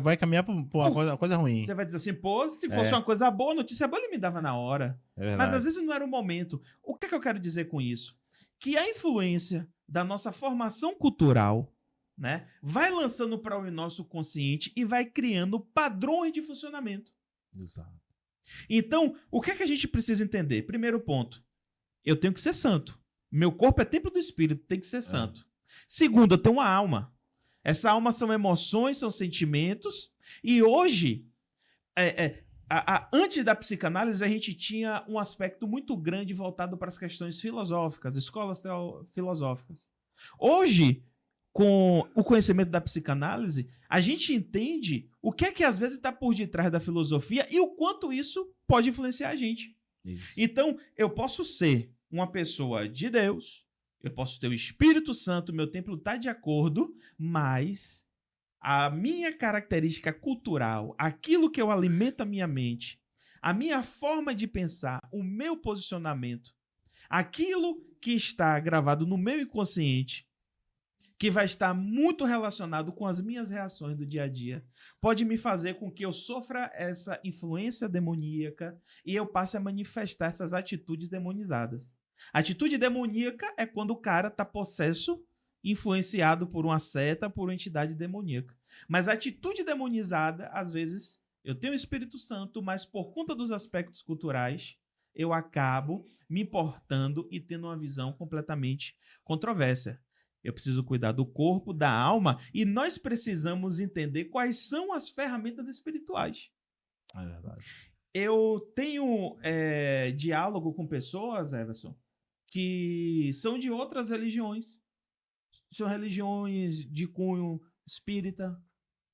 Vai caminhar por uma coisa ruim. Você vai dizer assim, pô, se fosse uma coisa boa, notícia boa ele me dava na hora. Mas às vezes não era o momento. O que é que eu quero dizer com isso? Que a influência da nossa formação cultural, né, vai lançando para o nosso consciente e vai criando padrões de funcionamento. Exato. Então, o que é que a gente precisa entender? Primeiro ponto, eu tenho que ser santo. Meu corpo é templo do Espírito, tem que ser santo. Segundo, eu tenho uma alma. Essa alma são emoções, são sentimentos. E hoje, antes da psicanálise, a gente tinha um aspecto muito grande voltado para as questões filosóficas, escolas filosóficas. Hoje, com o conhecimento da psicanálise, a gente entende o que é que às vezes está por detrás da filosofia e o quanto isso pode influenciar a gente. Isso. Então, eu posso ser uma pessoa de Deus, eu posso ter o Espírito Santo, meu templo está de acordo, mas a minha característica cultural, aquilo que eu alimento a minha mente, a minha forma de pensar, o meu posicionamento, aquilo que está gravado no meu inconsciente, que vai estar muito relacionado com as minhas reações do dia a dia, pode me fazer com que eu sofra essa influência demoníaca e eu passe a manifestar essas atitudes demonizadas. A atitude demoníaca é quando o cara está possesso, influenciado por uma seta, por uma entidade demoníaca. Mas a atitude demonizada, às vezes, eu tenho o Espírito Santo, mas por conta dos aspectos culturais, eu acabo me importando e tendo uma visão completamente controversa. Eu preciso cuidar do corpo, da alma, e nós precisamos entender quais são as ferramentas espirituais. É verdade. Eu tenho diálogo com pessoas, Everson, que são de outras religiões. São religiões de cunho espírita,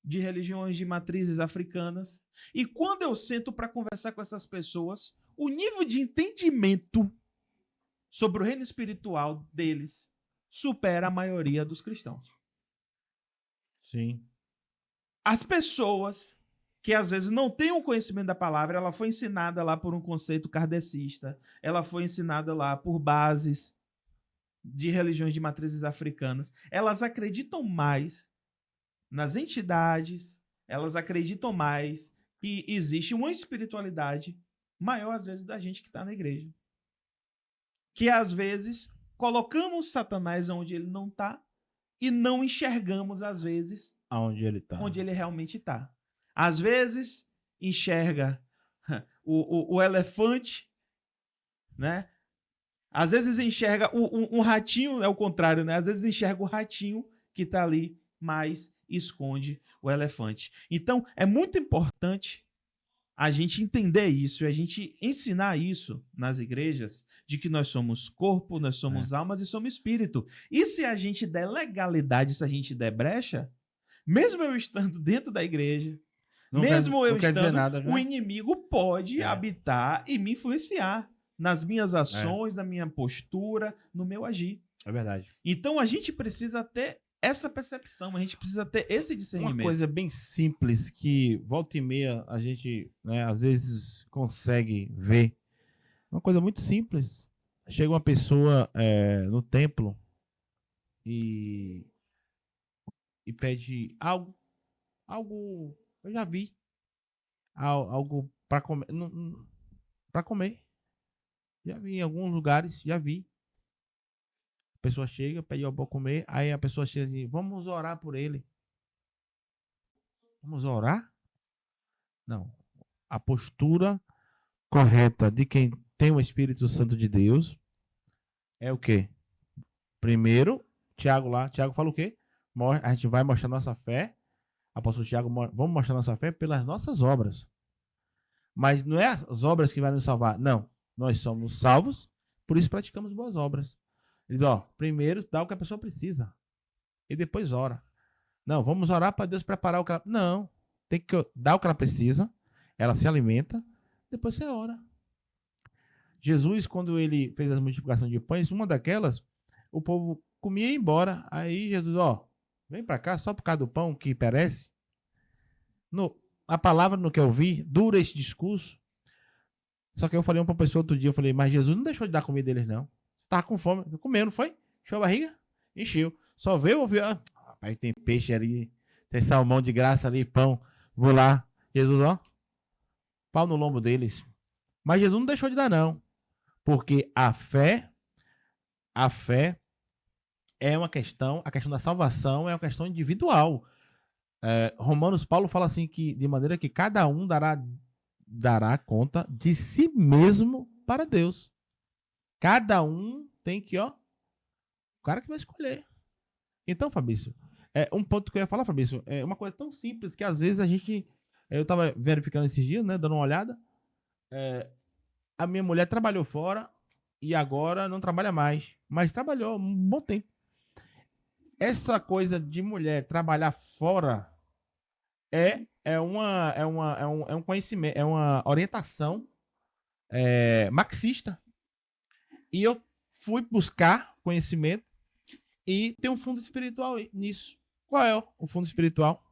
de religiões de matrizes africanas. E quando eu sento para conversar com essas pessoas, o nível de entendimento sobre o reino espiritual deles supera a maioria dos cristãos. Sim. As pessoas que às vezes não tem o conhecimento da palavra, ela foi ensinada lá por um conceito kardecista, ela foi ensinada lá por bases de religiões de matrizes africanas. Elas acreditam mais nas entidades, elas acreditam mais que existe uma espiritualidade maior, às vezes, da gente que está na igreja. Que, às vezes, colocamos Satanás onde ele não está e não enxergamos, às vezes, Aonde ele tá. onde ele realmente está. Às vezes, enxerga o elefante, né? Às vezes enxerga um ratinho, é o contrário, né? Às vezes enxerga o ratinho que está ali, mas esconde o elefante. Então, é muito importante a gente entender isso e a gente ensinar isso nas igrejas, de que nós somos corpo, nós somos almas e somos espírito. E se a gente der legalidade, se a gente der brecha, mesmo eu estando dentro da igreja, mesmo eu estando, nada, o inimigo pode habitar e me influenciar nas minhas ações, na minha postura, no meu agir. É verdade. Então a gente precisa ter essa percepção, a gente precisa ter esse discernimento. Uma coisa bem simples que volta e meia a gente, né, às vezes consegue ver. Uma coisa muito simples. Chega uma pessoa no templo e pede algo eu já vi, algo para comer, para comer. Já vi em alguns lugares, já vi. A pessoa chega, pede algo para comer, aí a pessoa chega assim, vamos orar por ele. Vamos orar? Não. A postura correta de quem tem o Espírito Santo de Deus é o quê? Primeiro, Tiago fala o quê? A gente vai mostrar nossa fé. Apóstolo Tiago, vamos mostrar nossa fé pelas nossas obras. Mas não é as obras que vão nos salvar. Não. Nós somos salvos, por isso praticamos boas obras. Ele diz, primeiro dá o que a pessoa precisa. E depois ora. Não, vamos orar para Deus preparar o que ela... Não. Tem que dar o que ela precisa. Ela se alimenta. Depois você ora. Jesus, quando ele fez as multiplicações de pães, uma daquelas, o povo comia e ia embora. Aí Jesus, vem para cá só por causa do pão que perece. A palavra não quer ouvir, dura esse discurso. Só que eu falei para uma pessoa outro dia, eu falei, mas Jesus não deixou de dar comida deles, não. Tava com fome, comeu, não foi? Encheu a barriga? Encheu. Só veio, ouviu, rapaz, tem peixe ali, tem salmão de graça ali, pão. Vou lá. Jesus, pau no lombo deles. Mas Jesus não deixou de dar, não. Porque a fé é uma questão, a questão da salvação é uma questão individual. Romanos, Paulo fala assim, que de maneira que cada um dará conta de si mesmo para Deus. Cada um tem que, o cara que vai escolher. Então, Fabrício, um ponto que eu ia falar, Fabrício, é uma coisa tão simples que às vezes a gente, eu estava verificando esses dias, né, dando uma olhada, a minha mulher trabalhou fora e agora não trabalha mais, mas trabalhou um bom tempo. Essa coisa de mulher trabalhar fora é um conhecimento, é uma orientação marxista. E eu fui buscar conhecimento e tem um fundo espiritual nisso. Qual é o fundo espiritual?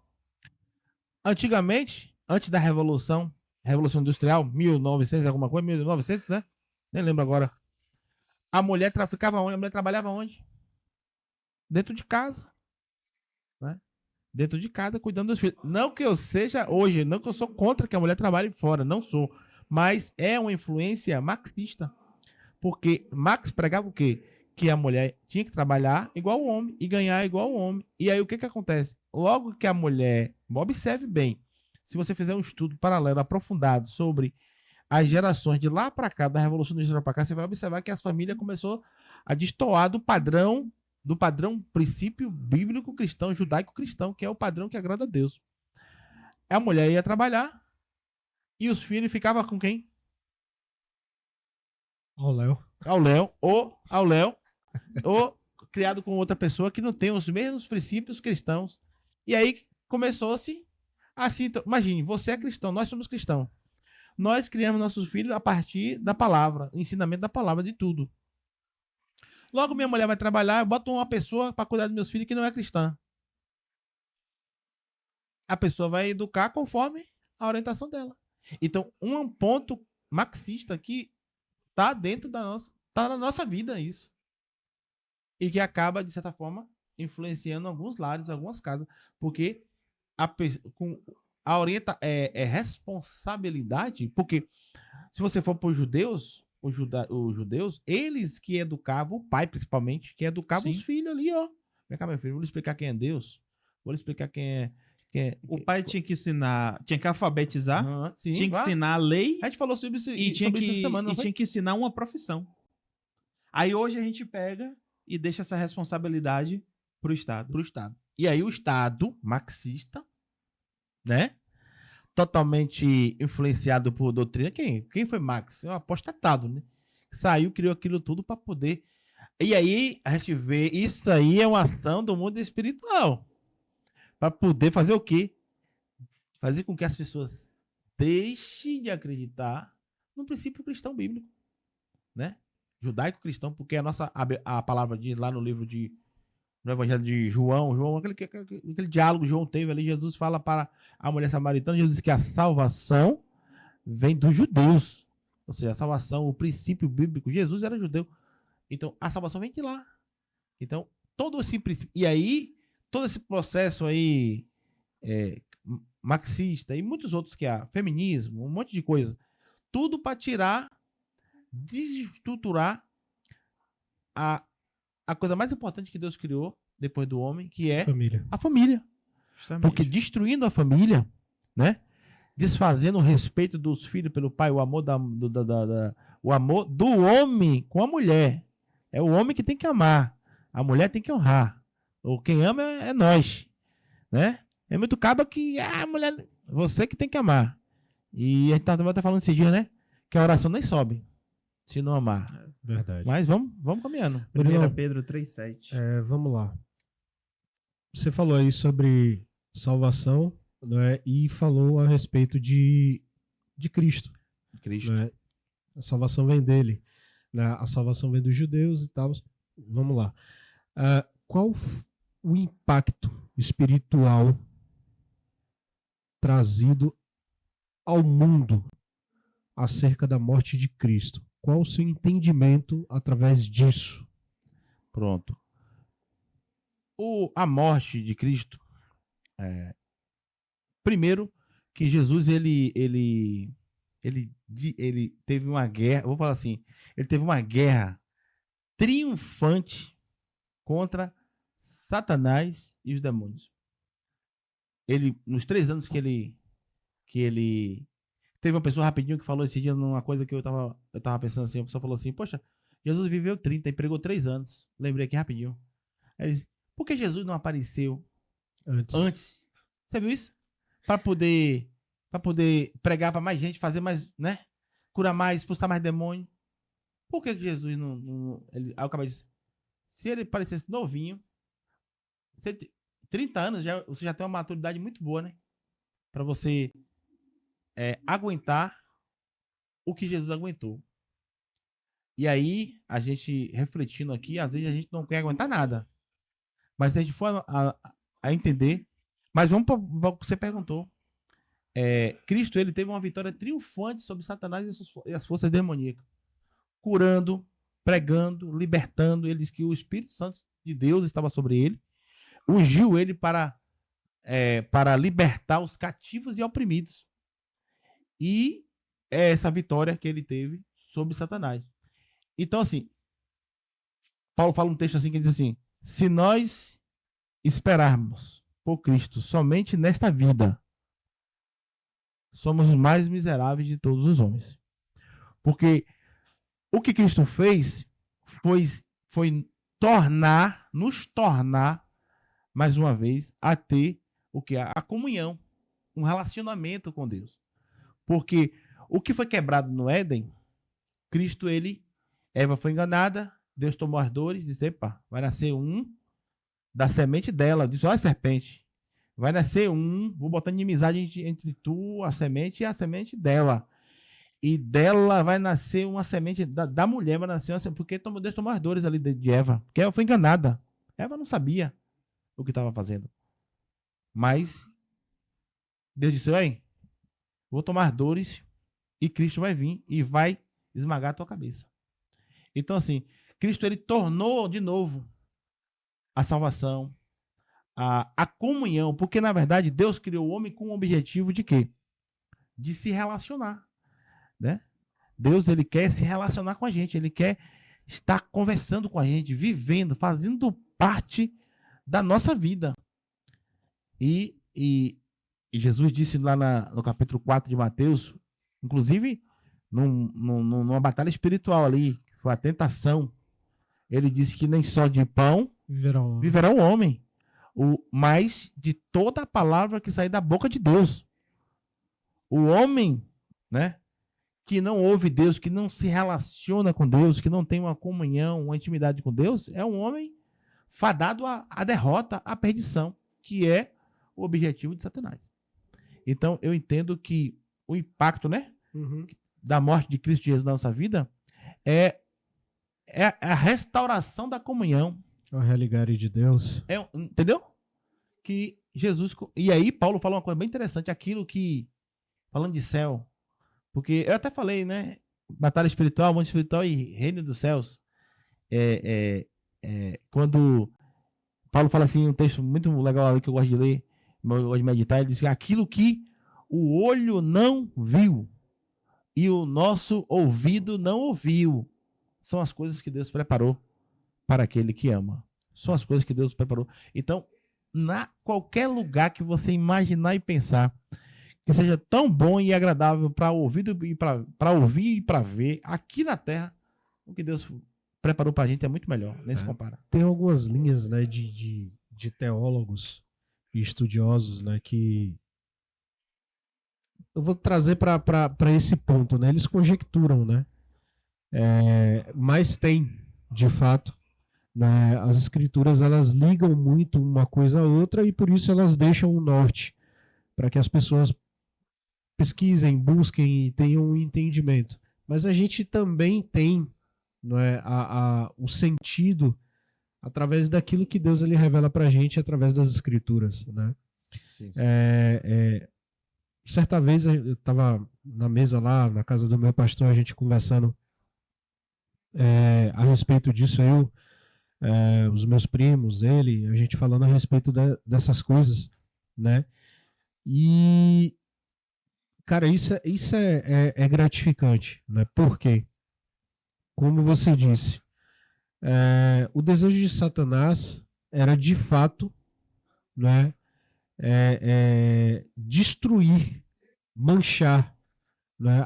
Antigamente, antes da Revolução Industrial, 1900 alguma coisa, 1900, né? Nem lembro agora. A mulher ficava onde? A mulher trabalhava onde? Dentro de casa. Né? Dentro de casa, cuidando dos filhos. Não que eu seja hoje, não que eu sou contra que a mulher trabalhe fora, não sou. Mas é uma influência marxista. Porque Marx pregava o quê? Que a mulher tinha que trabalhar igual o homem e ganhar igual o homem. E aí o que acontece? Logo que a mulher, observe bem, se você fizer um estudo paralelo, aprofundado sobre as gerações de lá para cá, da Revolução Industrial para cá, você vai observar que as famílias começou a destoar do padrão princípio bíblico cristão, judaico-cristão, que é o padrão que agrada a Deus. A mulher ia trabalhar e os filhos ficavam com quem? Ao Léo. Ao Léo, ou criado com outra pessoa que não tem os mesmos princípios cristãos. E aí começou-se assim. Imagine, você é cristão, nós somos cristãos. Nós criamos nossos filhos a partir da palavra, ensinamento da palavra, de tudo. Logo minha mulher vai trabalhar, eu boto uma pessoa para cuidar dos meus filhos que não é cristã. A pessoa vai educar conforme a orientação dela. Então, um ponto marxista que tá dentro da nossa, tá na nossa vida isso. E que acaba, de certa forma, influenciando alguns lares, algumas casas, porque é responsabilidade, porque se você for para os judeus, os judeus, eles que educavam, o pai principalmente, que educava Sim. os filhos ali, ó. Vem cá, meu filho, vou lhe explicar quem é Deus, vou lhe explicar quem é. O pai tinha que ensinar, tinha que alfabetizar, Sim, tinha que vá. ensinar a lei A gente falou sobre isso, e tinha sobre isso essa semana, não foi? tinha que ensinar uma profissão. Aí hoje a gente pega e deixa essa responsabilidade pro Estado. Pro Estado. E aí o Estado marxista, né? Totalmente influenciado por doutrina. Quem foi Marx? É um apostatado, né? Saiu, criou aquilo tudo para poder. E aí a gente vê, isso aí é uma ação do mundo espiritual. Para poder fazer o quê? Fazer com que as pessoas deixem de acreditar no princípio cristão bíblico, né? Judaico-cristão, porque a palavra diz lá no livro no Evangelho de João, aquele diálogo que João teve ali, Jesus fala para a mulher samaritana, Jesus diz que a salvação vem dos judeus. Ou seja, a salvação, o princípio bíblico, Jesus era judeu. Então, a salvação vem de lá. Então, todo esse princípio. E aí, todo esse processo aí marxista e muitos outros que há, feminismo, um monte de coisa, tudo para tirar, desestruturar a coisa mais importante que Deus criou depois do homem, que é a família. Justamente. Porque destruindo a família, né? Desfazendo o respeito dos filhos pelo pai, o amor o amor do homem com a mulher. É o homem que tem que amar. A mulher tem que honrar. Ou quem ama é nós, né? É muito cabo que a mulher, você que tem que amar. E a gente tá falando esses dias, né? Que a oração nem sobe se não amar. Verdade. Mas vamos caminhando. 1 Pedro 3,7. Vamos lá. Você falou aí sobre salvação, né, e falou a respeito de Cristo. Cristo. Né? A salvação vem dele. Né? A salvação vem dos judeus e tal. Vamos lá. Qual o impacto espiritual trazido ao mundo acerca da morte de Cristo? Qual o seu entendimento através disso? Pronto. A morte de Cristo, primeiro que Jesus ele teve uma guerra, vou falar assim, ele teve uma guerra triunfante contra Satanás e os demônios. Ele, nos 3 anos que ele teve uma pessoa rapidinho que falou esse dia numa coisa que eu tava pensando assim, a pessoa falou assim, poxa, Jesus viveu 30 e pregou 3 anos. Lembrei aqui rapidinho. Aí ele disse, por que Jesus não apareceu antes? Você viu isso? Para poder pregar para mais gente, fazer mais, né? Curar mais, expulsar mais demônio. Por que Jesus não aí o cara disse, se ele parecesse novinho, 30 anos, você já tem uma maturidade muito boa, né? Para você aguentar o que Jesus aguentou. E aí, a gente refletindo aqui, às vezes a gente não quer aguentar nada. Mas se a gente for a entender, mas vamos para o que você perguntou. Cristo, ele teve uma vitória triunfante sobre Satanás e as forças demoníacas. Curando, pregando, libertando. Ele diz que o Espírito Santo de Deus estava sobre ele. Ungiu ele para libertar os cativos e oprimidos. E é essa vitória que ele teve sobre Satanás. Então, assim, Paulo fala um texto assim que diz assim, se nós esperarmos por Cristo somente nesta vida, somos os mais miseráveis de todos os homens. Porque o que Cristo fez foi nos tornar, mais uma vez, a ter o que? A comunhão, um relacionamento com Deus. Porque o que foi quebrado no Éden, Cristo, Eva foi enganada, Deus tomou as dores, disse, epa, vai nascer da semente dela, disse, olha a serpente, vai nascer vou botar inimizade entre tu, a semente, e a semente dela. E dela vai nascer uma semente, da mulher vai nascer uma semente, porque Deus tomou as dores ali de Eva, porque Eva foi enganada. Eva não sabia o que estava fazendo. Mas Deus disse, olha, vou tomar dores e Cristo vai vir e vai esmagar a tua cabeça. Então, assim, Cristo ele tornou de novo a salvação, a comunhão, porque na verdade Deus criou o homem com o objetivo de quê? De se relacionar, né? Deus ele quer se relacionar com a gente, ele quer estar conversando com a gente, vivendo, fazendo parte da nossa vida. E Jesus disse lá no capítulo 4 de Mateus, inclusive numa batalha espiritual ali, foi a tentação, ele disse que nem só de pão viverá o homem, mas de toda a palavra que sair da boca de Deus. O homem, né, que não ouve Deus, que não se relaciona com Deus, que não tem uma comunhão, uma intimidade com Deus, é um homem fadado à derrota, à perdição, que é o objetivo de Satanás. Então, eu entendo que o impacto, né, da morte de Cristo Jesus na nossa vida é a restauração da comunhão. O religare de Deus. Entendeu? Que Jesus... E aí, Paulo fala uma coisa bem interessante, aquilo que... Falando de céu, porque eu até falei, né? Batalha espiritual, mundo espiritual e reino dos céus. Quando Paulo fala assim, um texto muito legal ali que eu gosto de ler, eu gosto de meditar, ele diz que aquilo que o olho não viu e o nosso ouvido não ouviu são as coisas que Deus preparou para aquele que ama. São as coisas que Deus preparou. Então, qualquer lugar que você imaginar e pensar que seja tão bom e agradável para ouvir e para ver, aqui na Terra, o que Deus preparou para a gente é muito melhor, nem se compara. Tem algumas linhas, né, de teólogos e estudiosos, né, que eu vou trazer para esse ponto, né? Eles conjecturam, né? Mas tem, de fato, né, as escrituras elas ligam muito uma coisa a outra e por isso elas deixam um norte para que as pessoas pesquisem, busquem e tenham um entendimento. Mas a gente também tem, não é, o sentido através daquilo que Deus ele revela para a gente através das escrituras, né? Sim. Certa vez eu estava na mesa lá, na casa do meu pastor, a gente conversando a respeito disso, os meus primos, a gente falando a respeito dessas coisas, né? E, cara, isso é gratificante, né? Por quê? Como você disse, o desejo de Satanás era, de fato, né, destruir, manchar, né,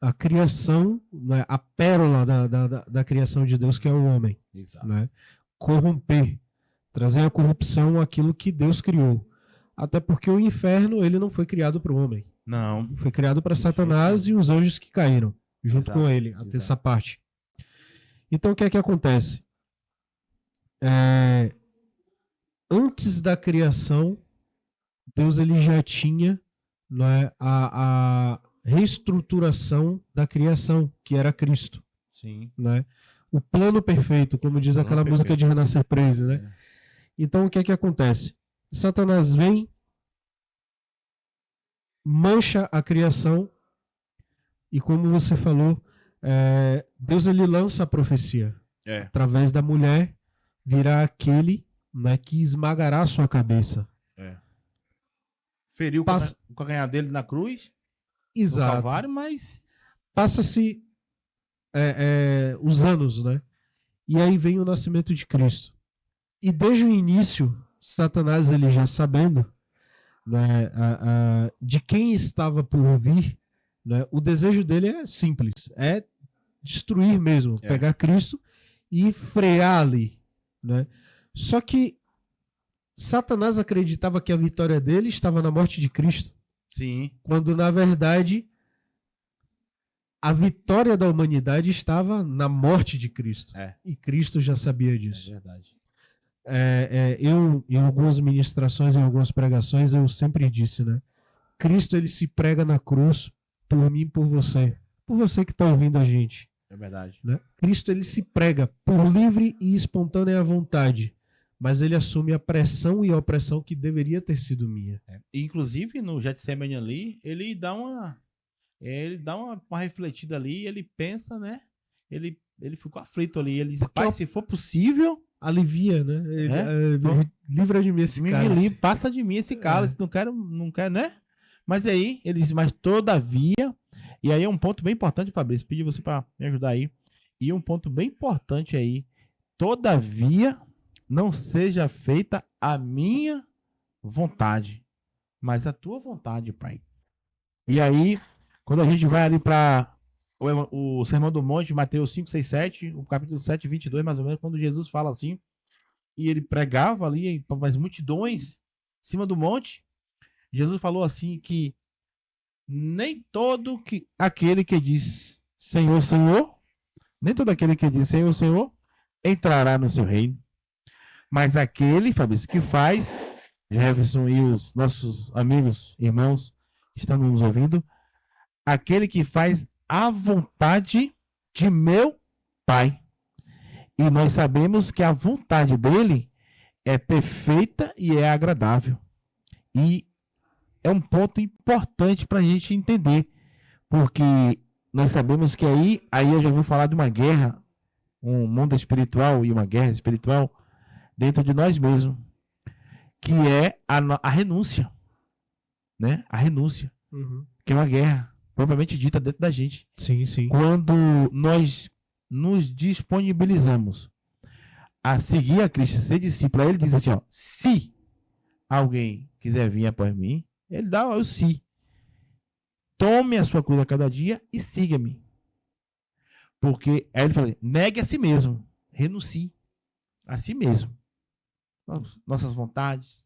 a criação, né, a pérola da criação de Deus, que é o homem. Né? Corromper, trazer a corrupção àquilo que Deus criou. Até porque o inferno ele não foi criado para o homem. Não. Foi criado para Satanás e os anjos que caíram junto com ele, até essa parte. Então, o que é que acontece? Antes da criação, Deus ele já tinha, né, a reestruturação da criação, que era Cristo. Sim. Né? O plano perfeito, como diz aquela música de Renascer Praise, né? Então, o que é que acontece? Satanás vem, mancha a criação e, como você falou, Deus ele lança a profecia. Através da mulher virá aquele, né, que esmagará a sua cabeça. Feriu o calcanhar dele na cruz, exato, no Calvário, mas passa-se os anos, né? E aí vem o nascimento de Cristo. E desde o início, Satanás, ele já sabendo, né, de quem estava por vir, né, o desejo dele é simples, é destruir mesmo, pegar Cristo e frear ali, né? Só que Satanás acreditava que a vitória dele estava na morte de Cristo. Sim. Quando, na verdade, a vitória da humanidade estava na morte de Cristo. E Cristo já sabia disso. É verdade. Eu, em algumas ministrações, em algumas pregações, eu sempre disse, né? Cristo, ele se prega na cruz por mim e por você. Por você que está ouvindo a gente. É verdade. Né? Cristo, ele se prega por livre e espontânea vontade mas ele assume a pressão e a opressão que deveria ter sido minha. Inclusive, no Getsemane ali, ele dá uma refletida ali, ele pensa, né? Ele ficou aflito ali. Ele diz, pai, se for possível... Alivia, né? Livra de mim esse cálice. Passa de mim esse cálice. Não quero, né? Mas aí, ele diz, mas todavia... E aí é um ponto bem importante, Fabrício. Pedi você para me ajudar aí. E um ponto bem importante aí. Todavia, não seja feita a minha vontade, mas a tua vontade, pai. E aí, quando a gente vai ali para o Sermão do Monte, Mateus 5, 6, 7, o capítulo 7, 22, mais ou menos, quando Jesus fala assim, e ele pregava ali para as multidões, em cima do monte, Jesus falou assim que nem todo aquele que diz Senhor, Senhor, nem todo aquele que diz Senhor, Senhor, entrará no seu reino. Mas aquele, Fabrício, que faz, Jefferson e os nossos amigos, irmãos que estão nos ouvindo, aquele que faz a vontade de meu Pai. E nós sabemos que a vontade dele é perfeita e é agradável. E é um ponto importante para a gente entender, porque nós sabemos que aí eu já ouvi falar de uma guerra, um mundo espiritual e uma guerra espiritual dentro de nós mesmos, que é a renúncia, né? A renúncia, que é uma guerra propriamente dita dentro da gente. Sim, sim. Quando nós nos disponibilizamos a seguir a Cristo, ser discípulo, aí ele diz assim, ó, se alguém quiser vir após mim, ele dá o si. Tome a sua cruz a cada dia e siga-me. Porque aí ele fala, negue a si mesmo, renuncie a si mesmo. Nossas vontades,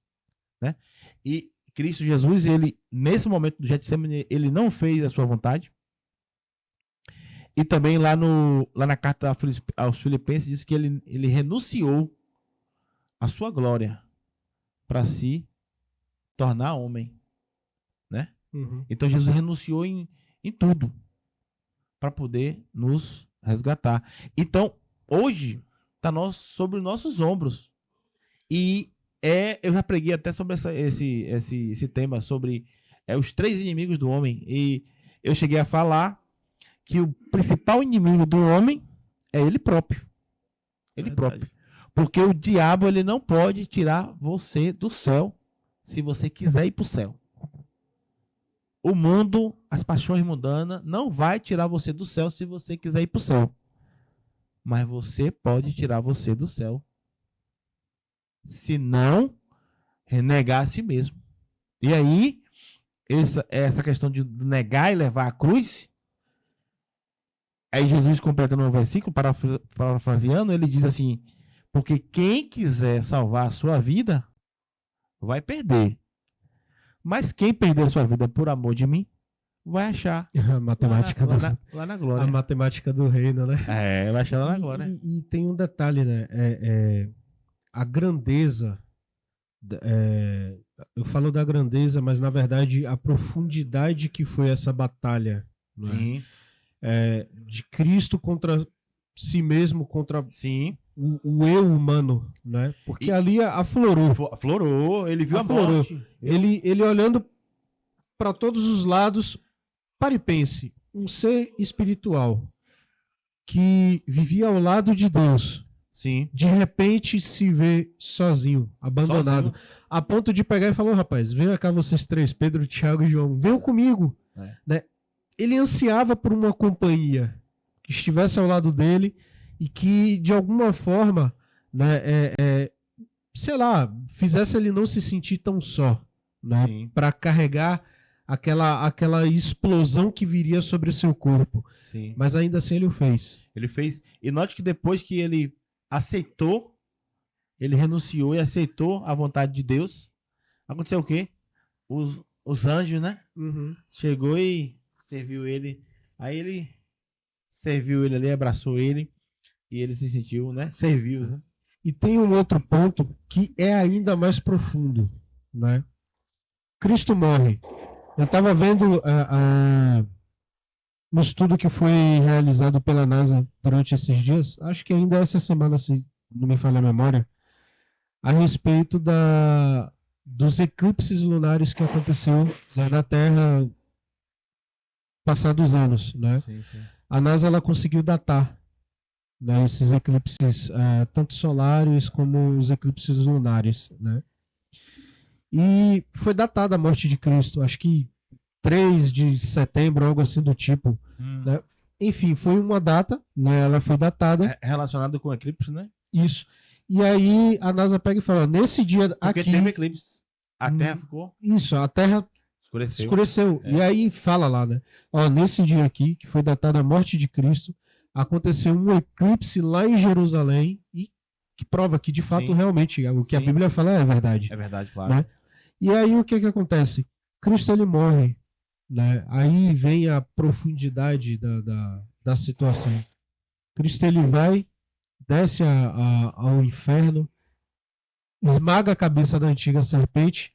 né? E Cristo Jesus, ele, nesse momento do Getsemane, ele não fez a sua vontade. E também lá na carta aos Filipenses, diz que ele renunciou a sua glória para se tornar homem, né? Então Jesus renunciou em tudo para poder nos resgatar. Então, hoje, está sobre os nossos ombros. E eu já preguei até sobre esse tema, sobre os 3 inimigos do homem. E eu cheguei a falar que o principal inimigo do homem é ele próprio. Ele próprio. Porque o diabo, ele não pode tirar você do céu se você quiser ir para o céu. O mundo, as paixões mundanas, não vai tirar você do céu se você quiser ir para o céu. Mas você pode tirar você do céu se não renegar a si mesmo. E aí, essa questão de negar e levar a cruz, aí Jesus completa no versículo, parafraseando, ele diz assim, porque quem quiser salvar a sua vida, vai perder. Mas quem perder a sua vida por amor de mim, vai achar. A matemática lá na glória. A matemática do reino, né? Vai achar lá na glória. E tem um detalhe, né? A grandeza, eu falo da grandeza, mas na verdade a profundidade que foi essa batalha, Sim. De Cristo contra si mesmo, contra Sim. o eu humano, né? Porque ali aflorou. Aflorou, ele viu Aflorou. a morte. Ele olhando para todos os lados, pare e pense, um ser espiritual que vivia ao lado de Deus, Sim. de repente se vê sozinho, abandonado, a ponto de pegar e falar, rapaz, venha cá vocês 3, Pedro, Tiago e João, venham comigo. Né? Ele ansiava por uma companhia que estivesse ao lado dele e que, de alguma forma, né, sei lá, fizesse ele não se sentir tão só, né, para carregar aquela explosão que viria sobre o seu corpo. Sim. Mas ainda assim ele o fez. Ele fez. E note que depois que ele aceitou, ele renunciou e aceitou a vontade de Deus, aconteceu o quê? Os anjos, né? Chegou e serviu ele. Aí ele serviu ele ali, abraçou ele e ele se sentiu, né? Serviu, né? E tem um outro ponto que é ainda mais profundo, né? Cristo morre. Eu estava vendo no estudo que foi realizado pela NASA durante esses dias, acho que ainda essa semana, se não me falha a memória, a respeito dos eclipses lunares que aconteceu, né, na Terra passados anos, né? Sim, sim. A NASA ela conseguiu datar, né, esses eclipses, tanto solares como os eclipses lunares, né? E foi datada a morte de Cristo, acho que 3 de setembro, algo assim do tipo, né? Enfim, foi uma data, né? Ela foi datada. É relacionado com eclipse, né? Isso. E aí a NASA pega e fala, nesse dia Porque aqui... teve eclipse. A Terra ficou... Isso, a Terra escureceu. É. E aí fala lá, né? Ó, nesse dia aqui, que foi datada a morte de Cristo, aconteceu um eclipse lá em Jerusalém e que prova que, de fato, Sim. realmente, o que a Sim. Bíblia fala é verdade. É verdade, claro. Né? E aí o que acontece? Cristo, ele morre, né? Aí vem a profundidade da situação. Cristo, ele vai, desce ao inferno, esmaga a cabeça da antiga serpente,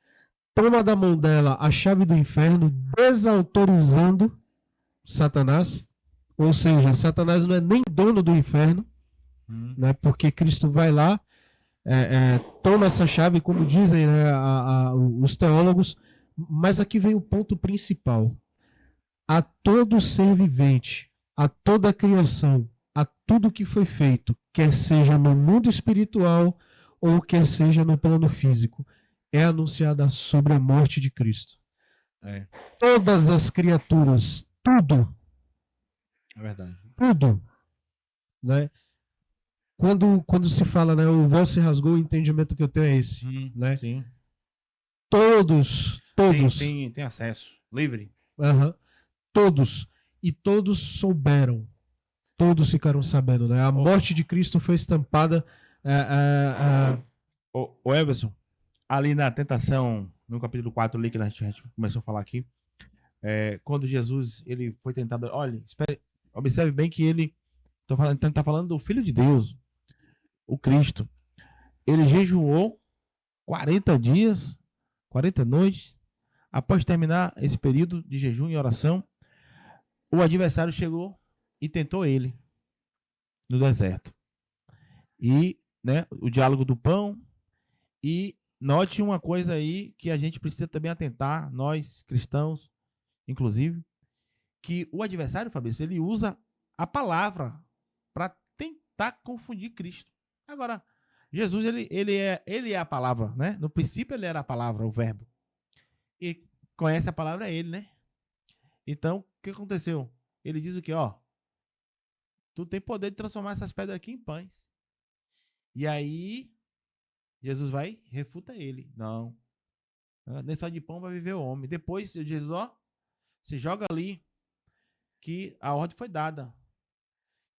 toma da mão dela a chave do inferno, desautorizando Satanás. Ou seja, Satanás não é nem dono do inferno, né? Porque Cristo vai lá, toma essa chave, como dizem, né, os teólogos. Mas aqui vem o ponto principal. A todo ser vivente, a toda a criação, a tudo que foi feito, quer seja no mundo espiritual ou quer seja no plano físico, é anunciada sobre a morte de Cristo. Todas as criaturas, tudo. É verdade. Tudo. Né? Quando se fala, né, o véu se rasgou, o entendimento que eu tenho é esse. Né? Sim. Todos. Tem acesso. Livre. Todos. E todos souberam. Todos ficaram sabendo. Né? A morte de Cristo foi estampada. O Everson, ali na tentação, no capítulo 4 ali que a gente começou a falar aqui, quando Jesus ele foi tentado, olha, observe bem que ele tá falando do Filho de Deus, o Cristo. Ele jejuou 40 dias, 40 noites. Após terminar esse período de jejum e oração, o adversário chegou e tentou ele no deserto. E, né, o diálogo do pão. E note uma coisa aí que a gente precisa também atentar, nós cristãos, inclusive, que o adversário, Fabrício, ele usa a palavra para tentar confundir Cristo. Agora, Jesus, ele é a palavra, né? No princípio ele era a palavra, o verbo. E conhece a palavra é ele, né? Então, o que aconteceu? Ele diz o quê? Ó, tu tem poder de transformar essas pedras aqui em pães. E aí, Jesus vai e refuta ele. Não. Nem só de pão vai viver o homem. Depois, Jesus, ó, se joga ali, que a ordem foi dada.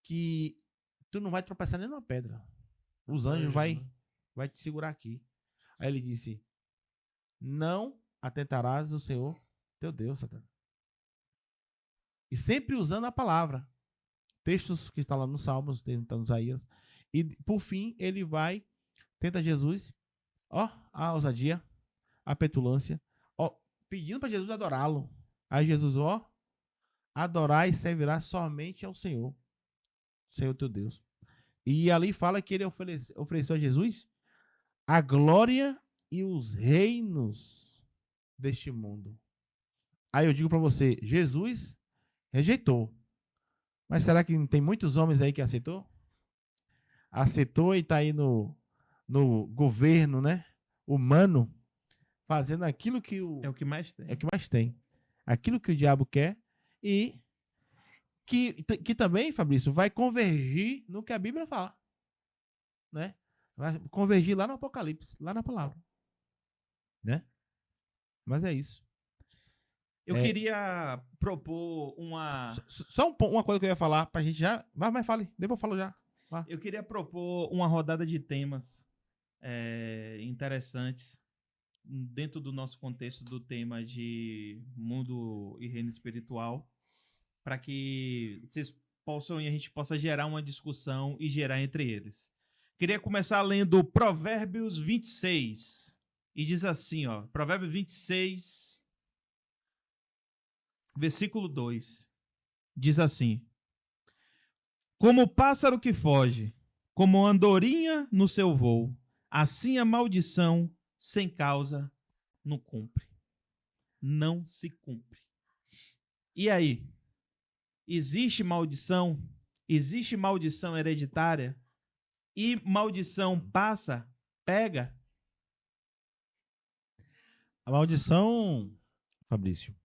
Que tu não vai tropeçar nem numa pedra. Os anjos vai te segurar aqui. Aí ele disse, não atentarás o Senhor teu Deus, Satanás. E sempre usando a palavra. Textos que estão lá nos Salmos, está no Isaías. E por fim, ele vai, tenta Jesus, ó, a ousadia, a petulância, ó, pedindo para Jesus adorá-lo. Aí Jesus, ó, adorar e servirá somente ao Senhor teu Deus. E ali fala que ele ofereceu a Jesus a glória e os reinos deste mundo. Aí eu digo para você, Jesus rejeitou. Mas será que tem muitos homens aí que aceitou? Aceitou e está aí no governo, né, humano, fazendo aquilo que é o que mais tem. É o que mais tem. Aquilo que o diabo quer e que também, Fabrício, vai convergir no que a Bíblia fala. Né? Vai convergir lá no Apocalipse, lá na palavra. Né? Mas é isso. Eu queria propor uma... Só uma coisa que eu ia falar pra gente já... Vai, fale. Depois eu falo já. Vai. Eu queria propor uma rodada de temas interessantes dentro do nosso contexto do tema de mundo e reino espiritual, para que vocês possam e a gente possa gerar uma discussão e gerar entre eles. Queria começar lendo Provérbios 26. E diz assim, ó, Provérbios 26, versículo 2. Diz assim: como o pássaro que foge, como andorinha no seu voo, Assim a maldição sem causa não cumpre. Não se cumpre. E aí? Existe maldição? Existe maldição hereditária? E maldição passa, pega? A maldição, Fabrício,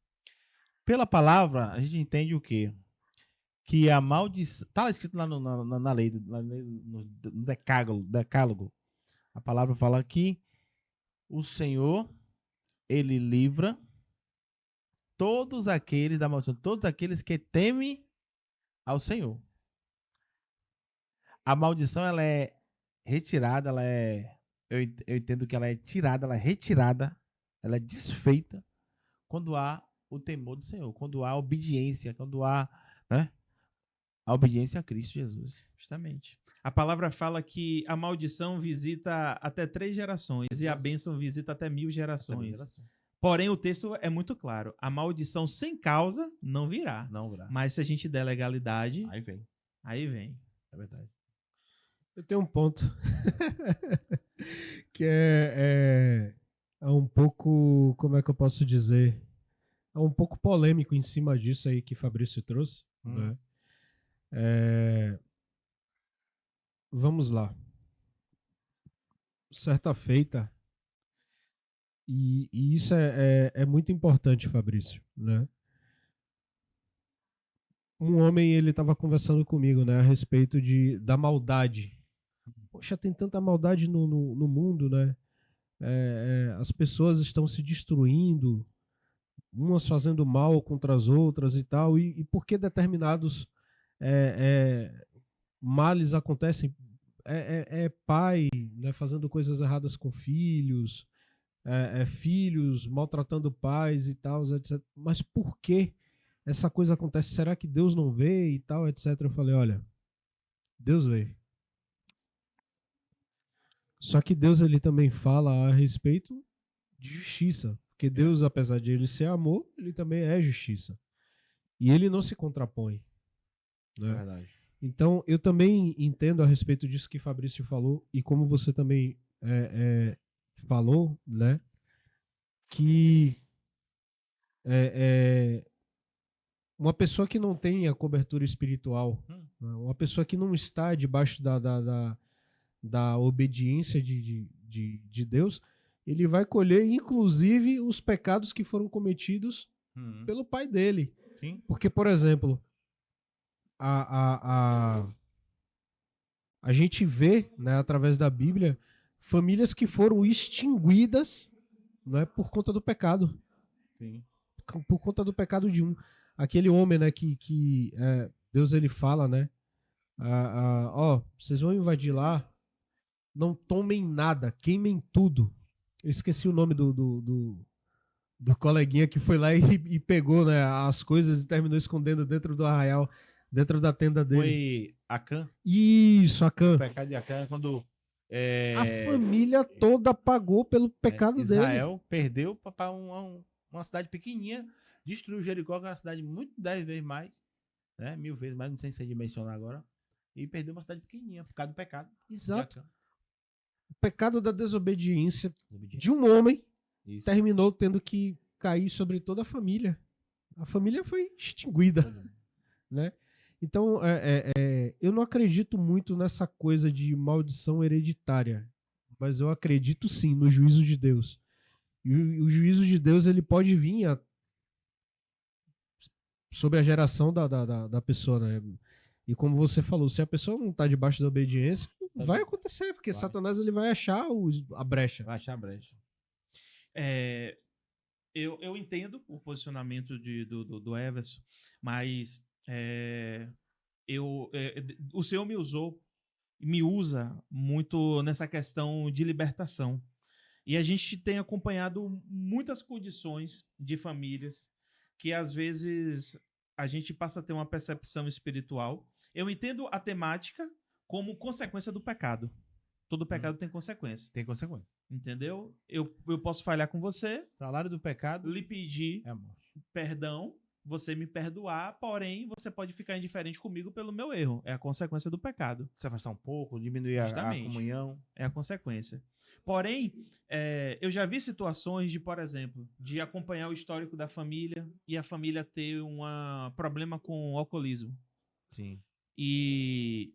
pela palavra, a gente entende o quê? Que a maldição. Está lá escrito lá na lei, no decálogo. A palavra fala que o Senhor, ele livra todos aqueles da maldição, todos aqueles que temem ao Senhor. A maldição, ela é retirada, eu entendo que ela é tirada, ela é retirada, ela é desfeita quando há o temor do Senhor, quando há obediência, quando há, né, a obediência a Cristo Jesus. Justamente. A palavra fala que a maldição visita até 3 gerações e a bênção visita até 1000 gerações. Porém, o texto é muito claro. A maldição sem causa não virá. Não virá. Mas se a gente der legalidade, Aí vem. aí vem. É verdade. Eu tenho um ponto que é um pouco, como é que eu posso dizer? É um pouco polêmico em cima disso aí que Fabrício trouxe, né? Vamos lá. Certa feita, e isso é muito importante, Fabrício, né? Um homem, ele estava conversando comigo, né, a respeito da maldade. Poxa, tem tanta maldade no mundo, né? As pessoas estão se destruindo, umas fazendo mal contra as outras e tal, e por que determinados males acontecem? Pai, né, fazendo coisas erradas com filhos, filhos maltratando pais e tal, etc. Mas por que essa coisa acontece? Será que Deus não vê e tal, etc? Eu falei, olha, Deus vê. Só que Deus, ele também fala a respeito de justiça, porque Deus, apesar de ele ser amor, ele também é justiça. E ele não se contrapõe, né? É verdade. Então, eu também entendo a respeito disso que Fabrício falou, e como você também falou, né, que uma pessoa que não tem a cobertura espiritual, uma pessoa que não está debaixo da obediência de Deus, ele vai colher, inclusive, os pecados que foram cometidos pelo pai dele. Sim. Porque, por exemplo, a gente vê, né, através da Bíblia, famílias que foram extinguidas, né, por conta do pecado. Sim. Por conta do pecado de um. Aquele homem, né, que Deus, ele fala, né, vocês vão invadir lá, não tomem nada, queimem tudo. Eu esqueci o nome do coleguinha que foi lá e pegou, né, as coisas e terminou escondendo dentro do arraial, dentro da tenda dele. Foi Acã. Isso, Acã. O pecado de Acã, quando a família toda pagou pelo pecado dele. Israel perdeu para uma cidade pequenininha, destruiu Jericó, que é uma cidade muito 10 vezes mais, né, 1000 vezes mais, não sei se é dimensionar agora, e perdeu uma cidade pequenininha por causa do pecado. Exato. O pecado da desobediência de um homem terminou tendo que cair sobre toda a família. A família foi extinguida, né? Então, eu não acredito muito nessa coisa de maldição hereditária, mas eu acredito sim no juízo de Deus. E o juízo de Deus, ele pode vir sobre a geração da pessoa, né? E como você falou, se a pessoa não está debaixo da obediência, vai acontecer, porque Satanás, ele vai achar a brecha. Vai achar a brecha. Eu entendo o posicionamento do Everson, mas o Senhor me usou, me usa muito nessa questão de libertação. E a gente tem acompanhado muitas condições de famílias que, às vezes, a gente passa a ter uma percepção espiritual. Eu entendo a temática como consequência do pecado. Todo pecado tem consequência. Tem consequência. Entendeu? Eu posso falhar com você. O salário do pecado lhe pedir perdão, você me perdoar, porém você pode ficar indiferente comigo pelo meu erro. É a consequência do pecado. Se afastar um pouco, diminuir a comunhão. É a consequência. Porém, eu já vi situações de, por exemplo, de acompanhar o histórico da família e a família ter um problema com o alcoolismo. Sim. E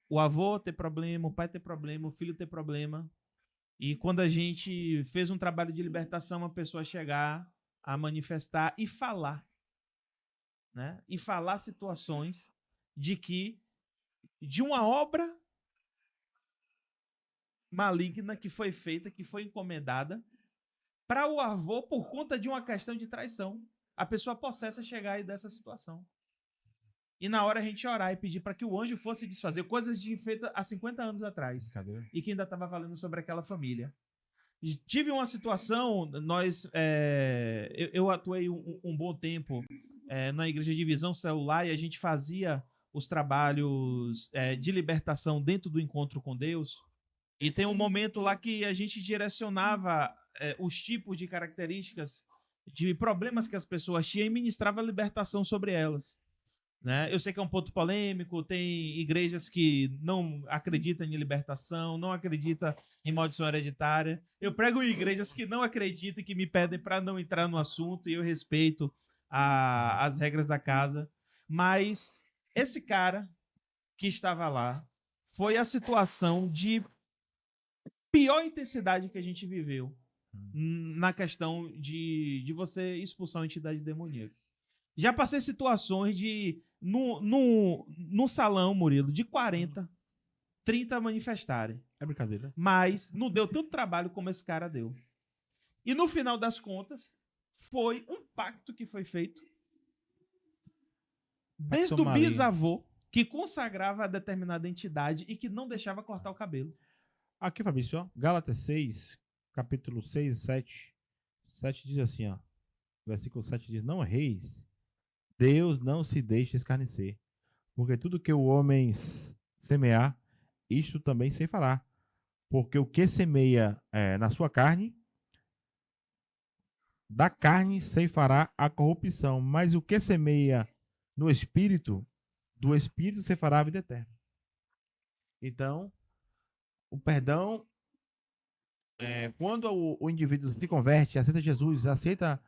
o avô ter problema, o pai ter problema, o filho ter problema. E quando a gente fez um trabalho de libertação, uma pessoa chegar a manifestar e falar, né? E falar situações de uma obra maligna que foi feita, que foi encomendada para o avô por conta de uma questão de traição. A pessoa possessa chegar aí dessa situação. E na hora a gente orar e pedir para que o anjo fosse desfazer coisas feitas há 50 anos atrás. Cadê? E que ainda estava valendo sobre aquela família. Tive uma situação, eu atuei um bom tempo na igreja de Visão Celular e a gente fazia os trabalhos de libertação dentro do encontro com Deus. E tem um momento lá que a gente direcionava os tipos de características de problemas que as pessoas tinham e ministrava libertação sobre elas. Né? Eu sei que é um ponto polêmico, tem igrejas que não acreditam em libertação, não acreditam em maldição hereditária. Eu prego em igrejas que não acreditam e que me pedem para não entrar no assunto, e eu respeito as regras da casa. Mas esse cara que estava lá foi a situação de pior intensidade que a gente viveu na questão de você expulsar uma entidade demoníaca. Já passei situações de, no salão, Murilo, de 40, 30 manifestarem. É brincadeira. Mas não deu tanto trabalho como esse cara deu. E no final das contas, foi um pacto que foi feito desde o bisavô, que consagrava a determinada entidade e que não deixava cortar o cabelo. Aqui, Fabrício, ó, Gálatas 6, capítulo 6, 7. 7 diz assim, ó. Versículo 7 diz: não erreis, Deus não se deixa escarnecer, porque tudo que o homem semear, isto também se fará. Porque o que semeia na sua carne, da carne se fará a corrupção, mas o que semeia no espírito, do espírito se fará a vida eterna. Então, o perdão, quando o indivíduo se converte, aceita Jesus, aceita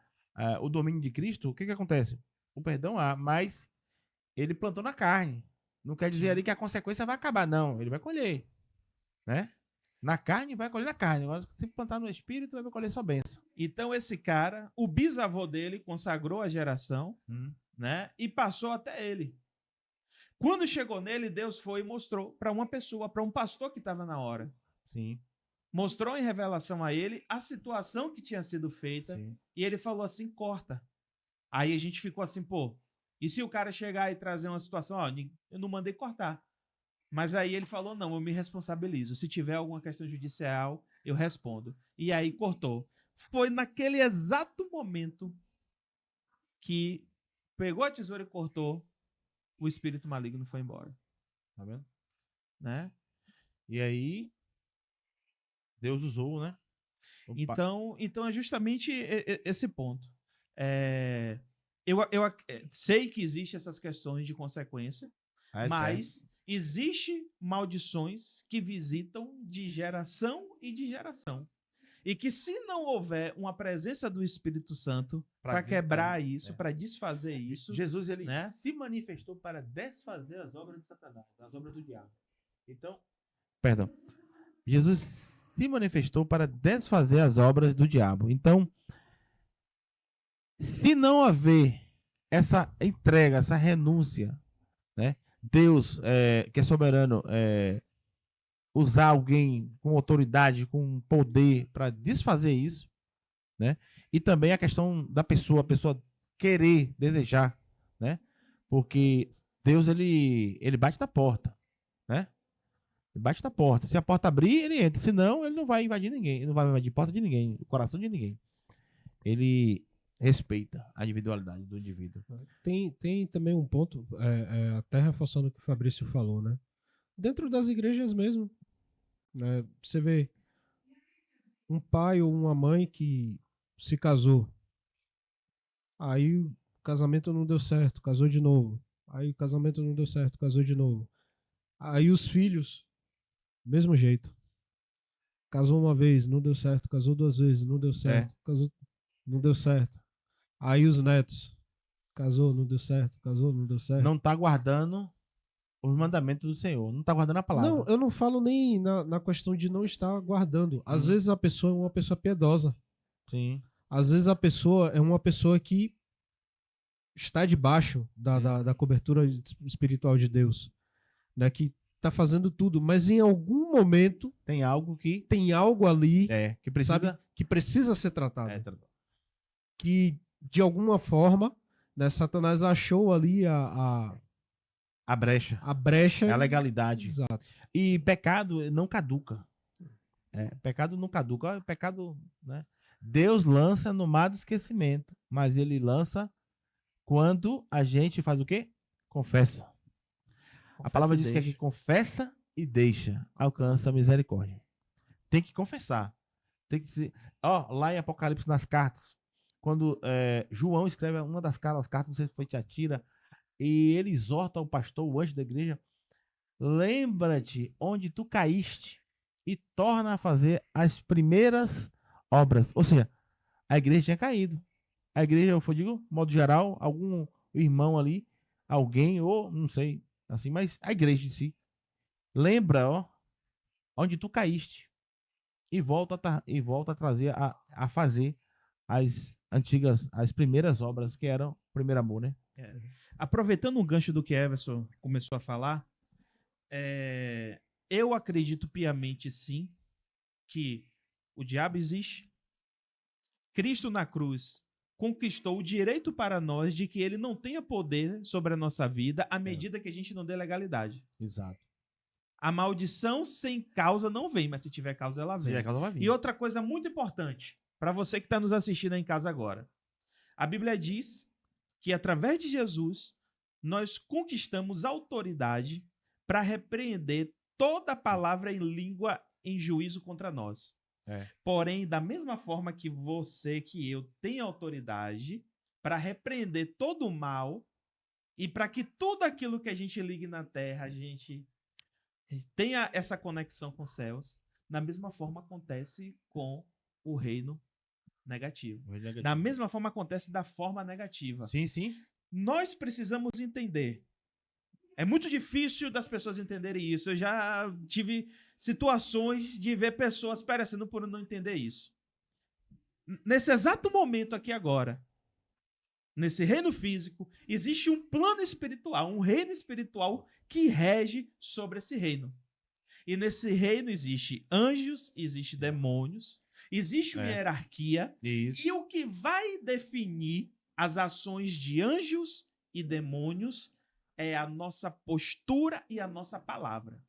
o domínio de Cristo, o que acontece? O perdão há, mas ele plantou na carne. Não quer dizer ali que a consequência vai acabar, não. Ele vai colher, né? Na carne, vai colher na carne. Agora, se plantar no espírito, vai colher só bênção. Então, esse cara, o bisavô dele consagrou a geração, né? E passou até ele. Quando chegou nele, Deus foi e mostrou para uma pessoa, para um pastor que estava na hora. Sim. Mostrou em revelação a ele a situação que tinha sido feita. Sim. E ele falou assim, corta. Aí a gente ficou assim, pô, e se o cara chegar e trazer uma situação, ó, eu não mandei cortar. Mas aí ele falou, não, eu me responsabilizo. Se tiver alguma questão judicial, eu respondo. E aí cortou. Foi naquele exato momento que pegou a tesoura e cortou, o espírito maligno foi embora. Tá vendo? Né? E aí, Deus usou, né? Então é justamente esse ponto. Eu sei que existem essas questões de consequência, mas existem maldições que visitam de geração e de geração. E que se não houver uma presença do Espírito Santo para quebrar isso, para desfazer isso... Jesus, ele se manifestou para desfazer as obras de Satanás, as obras do diabo. Então... Perdão. Jesus se manifestou para desfazer as obras do diabo. Então, se não haver essa entrega, essa renúncia, né? Deus, que é soberano, usar alguém com autoridade, com poder para desfazer isso, né? E também a questão da pessoa, a pessoa querer, desejar, né? Porque Deus, ele bate na porta, né? Ele bate na porta. Se a porta abrir, ele entra. Senão, ele não vai invadir ninguém. Ele não vai invadir a porta de ninguém, o coração de ninguém. Ele respeita a individualidade do indivíduo. Tem também um ponto, até reforçando o que o Fabrício falou, né? Dentro das igrejas mesmo, né? Você vê um pai ou uma mãe que se casou, aí o casamento não deu certo, casou de novo, aí o casamento não deu certo, casou de novo, aí os filhos, mesmo jeito, Casou uma vez, não deu certo. Casou 2 vezes, não deu certo. Casou, não deu certo. Aí os netos. Casou, não deu certo. Casou, não deu certo. Não está guardando os mandamentos do Senhor. Não está guardando a palavra. Não, eu não falo nem na questão de não estar guardando. Às vezes a pessoa é uma pessoa piedosa. Sim. Às vezes a pessoa é uma pessoa que está debaixo da cobertura espiritual de Deus, né? Que está fazendo tudo, mas em algum momento Tem algo que tem algo ali, que precisa sabe, que precisa ser tratado. tratar. Que de alguma forma, né, Satanás achou ali a brecha. a brecha. É a legalidade. Exato. E pecado não caduca. Pecado não caduca. Olha, pecado, né? Deus lança no mar do esquecimento, mas ele lança quando a gente faz o quê? Confessa. A palavra diz que é que confessa e deixa, alcança a misericórdia. Tem que confessar. Tem que ser. Lá em Apocalipse, nas cartas, quando João escreve uma das cartas, não sei se foi Tiatira, e ele exorta o pastor, o anjo da igreja: lembra-te onde tu caíste e torna a fazer as primeiras obras. Ou seja, a igreja tinha caído. A igreja, eu digo, modo geral, algum irmão ali, alguém, ou não sei, assim, mas a igreja em si. Lembra, onde tu caíste e volta a trazer, a fazer as primeiras obras, que eram o primeiro amor, né? Aproveitando um gancho do que Everson começou a falar, eu acredito piamente, sim, que o diabo existe. Cristo na cruz conquistou o direito para nós de que ele não tenha poder sobre a nossa vida à medida que a gente não dê legalidade. Exato. A maldição sem causa não vem, mas se tiver causa, ela vem. Se tiver causa, vai vir. E outra coisa muito importante, para você que está nos assistindo aí em casa agora. A Bíblia diz que através de Jesus, nós conquistamos autoridade para repreender toda palavra em língua em juízo contra nós. Porém, da mesma forma que você, que eu, tem autoridade para repreender todo o mal e para que tudo aquilo que a gente ligue na terra, a gente tenha essa conexão com os céus, da mesma forma acontece com o reino negativo. Da mesma forma acontece da forma negativa. Sim, sim. Nós precisamos entender. É muito difícil das pessoas entenderem isso. Eu já tive situações de ver pessoas perecendo por não entender isso. Nesse exato momento aqui agora, nesse reino físico, existe um plano espiritual, um reino espiritual que rege sobre esse reino. E nesse reino existe anjos, existe demônios, existe uma hierarquia. Isso. E o que vai definir as ações de anjos e demônios é a nossa postura e a nossa palavra.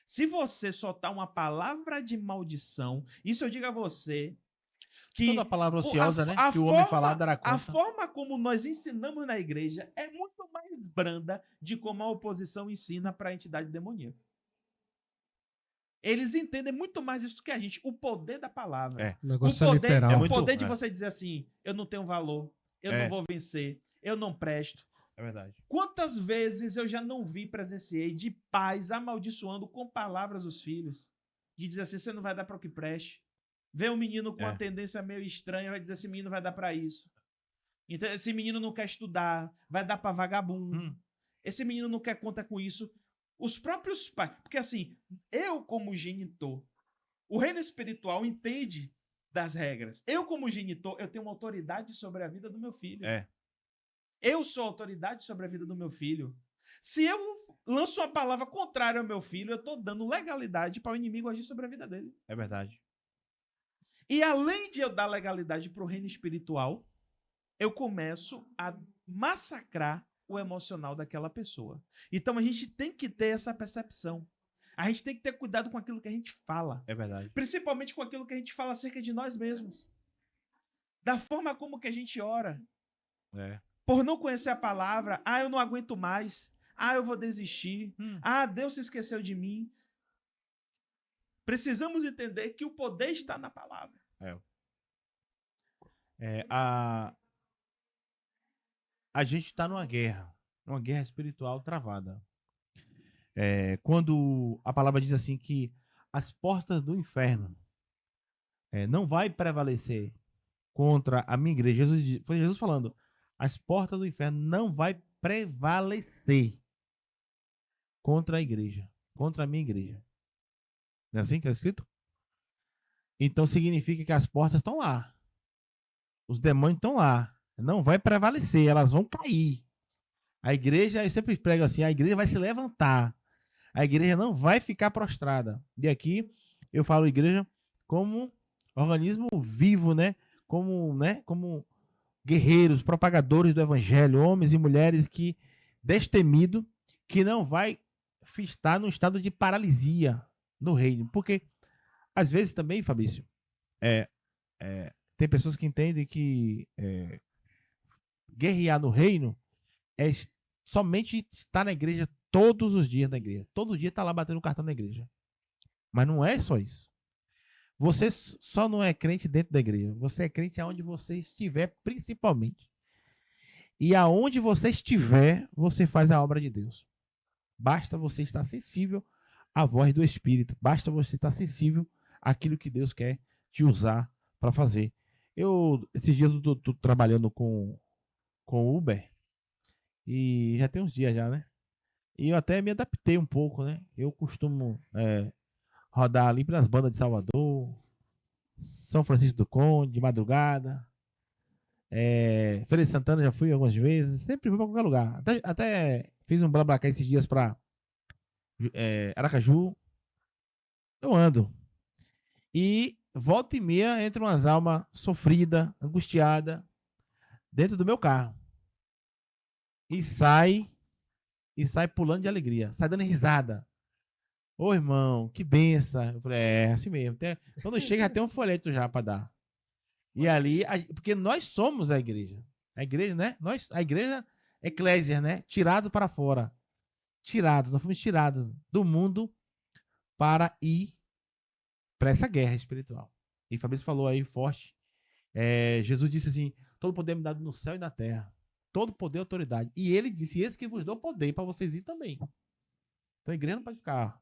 Se você soltar uma palavra de maldição, isso eu digo a você que toda palavra ociosa, né? Que o homem falar dará conta. A forma como nós ensinamos na igreja é muito mais branda de como a oposição ensina para a entidade demoníaca. Eles entendem muito mais isso do que a gente. O poder da palavra. O negócio é literal. O poder de você dizer assim, eu não tenho valor, eu não vou vencer, eu não presto. É verdade. Quantas vezes eu já não presenciei de pais amaldiçoando com palavras os filhos? De dizer assim, você não vai dar para o que preste. Vê um menino com uma tendência meio estranha, vai dizer, esse menino vai dar para isso. Então, esse menino não quer estudar, vai dar para vagabundo. Esse menino não quer conta com isso. Os próprios pais... Porque assim, eu como genitor, o reino espiritual entende das regras. Eu como genitor, eu tenho uma autoridade sobre a vida do meu filho. Eu sou autoridade sobre a vida do meu filho. Se eu lanço uma palavra contrária ao meu filho, eu estou dando legalidade para o inimigo agir sobre a vida dele. É verdade. E além de eu dar legalidade para o reino espiritual, eu começo a massacrar o emocional daquela pessoa. Então a gente tem que ter essa percepção. A gente tem que ter cuidado com aquilo que a gente fala. É verdade. Principalmente com aquilo que a gente fala acerca de nós mesmos. Da forma como que a gente ora. Por não conhecer a palavra, eu não aguento mais, eu vou desistir, Deus se esqueceu de mim. Precisamos entender que o poder está na palavra. A gente está numa guerra espiritual travada. Quando a palavra diz assim que as portas do inferno não vai prevalecer contra a minha igreja. Foi Jesus falando, as portas do inferno não vai prevalecer contra a igreja, contra a minha igreja. Não é assim que é escrito? Então significa que as portas estão lá. Os demônios estão lá. Não vai prevalecer, elas vão cair. A igreja, eu sempre prego assim, a igreja vai se levantar. A igreja não vai ficar prostrada. E aqui eu falo igreja como organismo vivo, né? Como guerreiros, propagadores do evangelho, homens e mulheres que destemido, que não vai estar no estado de paralisia no reino. Porque às vezes também, Fabrício, tem pessoas que entendem que guerrear no reino é somente estar na igreja todos os dias na igreja. Todo dia tá lá batendo cartão na igreja. Mas não é só isso. Você só não é crente dentro da igreja. Você é crente aonde você estiver, principalmente. E aonde você estiver, você faz a obra de Deus. Basta você estar sensível à voz do Espírito. Basta você estar sensível àquilo que Deus quer te usar para fazer. Esses dias eu tô trabalhando com Uber. E já tem uns dias já, né? E eu até me adaptei um pouco, né? Eu costumo rodar ali pelas bandas de Salvador, São Francisco do Conde, de madrugada. Feira de Santana já fui algumas vezes. Sempre vou pra qualquer lugar. Até fiz um BlaBlaCar esses dias pra Aracaju. Eu ando. E volta e meia entra umas almas sofridas, angustiadas, dentro do meu carro. E sai pulando de alegria, sai dando risada. Ô irmão, que benção. Eu falei, assim mesmo. Quando chega, já tem um folheto já para dar. E ali, porque nós somos a igreja. A igreja, né? A igreja, eclésia, né? Tirado para fora. Nós fomos tirados do mundo para ir para essa guerra espiritual. E Fabrício falou aí forte. Jesus disse assim: todo poder me dado no céu e na terra. Todo poder e autoridade. E ele disse: esse que vos dou poder para vocês ir também. Então a igreja não pode ficar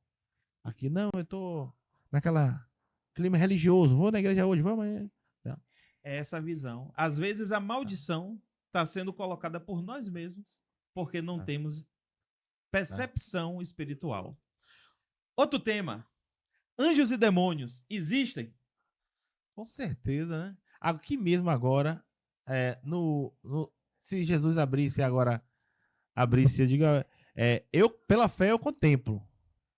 aqui, não, eu tô naquela clima religioso, vou na igreja hoje, vamos amanhã. É essa visão. Às vezes a maldição está sendo colocada por nós mesmos, porque não temos percepção espiritual. Outro tema. Anjos e demônios existem? Com certeza, né? Aqui mesmo agora, se Jesus abrisse, eu digo, eu pela fé eu contemplo,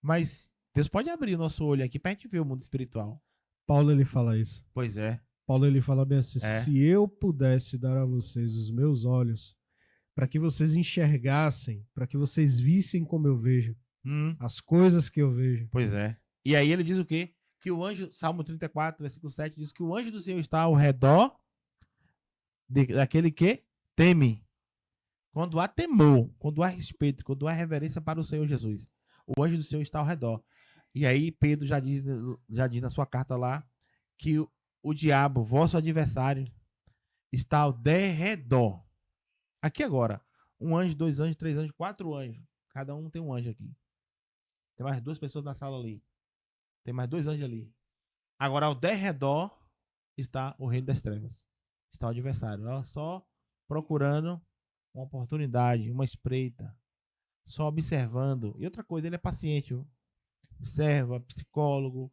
mas Deus pode abrir o nosso olho aqui para a gente ver o mundo espiritual. Paulo, ele fala isso. Pois é. Paulo, ele fala bem assim, se eu pudesse dar a vocês os meus olhos, para que vocês enxergassem, para que vocês vissem como eu vejo, as coisas que eu vejo. Pois é. E aí ele diz o quê? Que o anjo, Salmo 34, versículo 7, diz que o anjo do Senhor está ao redor daquele que teme. Quando há temor, quando há respeito, quando há reverência para o Senhor Jesus, o anjo do Senhor está ao redor. E aí Pedro já diz na sua carta lá que o diabo, vosso adversário, está ao derredor. Aqui agora, 1 anjo, 2 anjos, 3 anjos, 4 anjos. Cada um tem um anjo aqui. Tem mais 2 pessoas na sala ali. Tem mais 2 anjos ali. Agora, ao derredor está o reino das trevas. Está o adversário. Só procurando uma oportunidade, uma espreita. Só observando. E outra coisa, ele é paciente. Observa, psicólogo.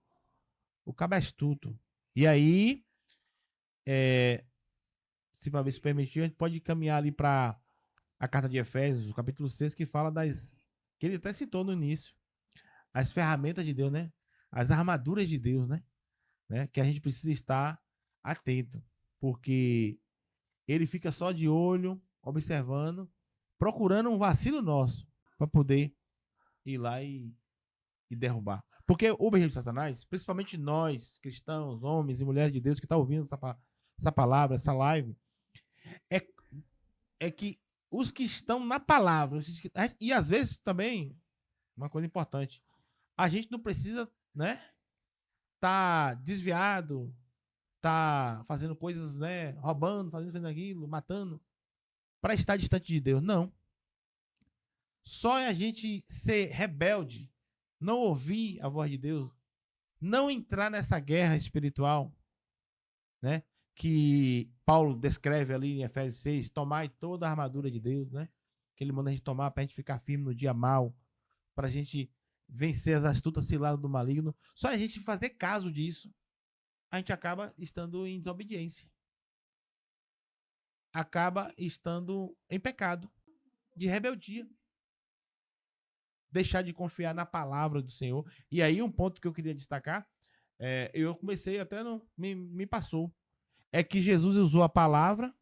O cabo é astuto. E aí, se para ver se permitir, a gente pode caminhar ali para a carta de Efésios, o capítulo 6, que fala que ele até citou no início. As ferramentas de Deus, né? As armaduras de Deus, né? Que a gente precisa estar atento. Porque ele fica só de olho, observando, procurando um vacilo nosso para poder ir lá e derrubar. Porque o objetivo de Satanás, principalmente nós, cristãos, homens e mulheres de Deus que estão ouvindo essa palavra, essa live, é que os que estão na palavra, e às vezes também, uma coisa importante, a gente não precisa, né, tá desviado, tá fazendo coisas, né, roubando, fazendo aquilo, matando, para estar distante de Deus. Não. Só é a gente ser rebelde, não ouvir a voz de Deus, não entrar nessa guerra espiritual, né? Que Paulo descreve ali em Efésios 6, tomai toda a armadura de Deus, né? Que ele manda a gente tomar para a gente ficar firme no dia mal, para a gente vencer as astutas ciladas do maligno. Só a gente fazer caso disso, a gente acaba estando em desobediência. Acaba estando em pecado, de rebeldia. Deixar de confiar na palavra do Senhor. E aí um ponto que eu queria destacar, eu comecei até, não me passou, é que Jesus usou a palavra,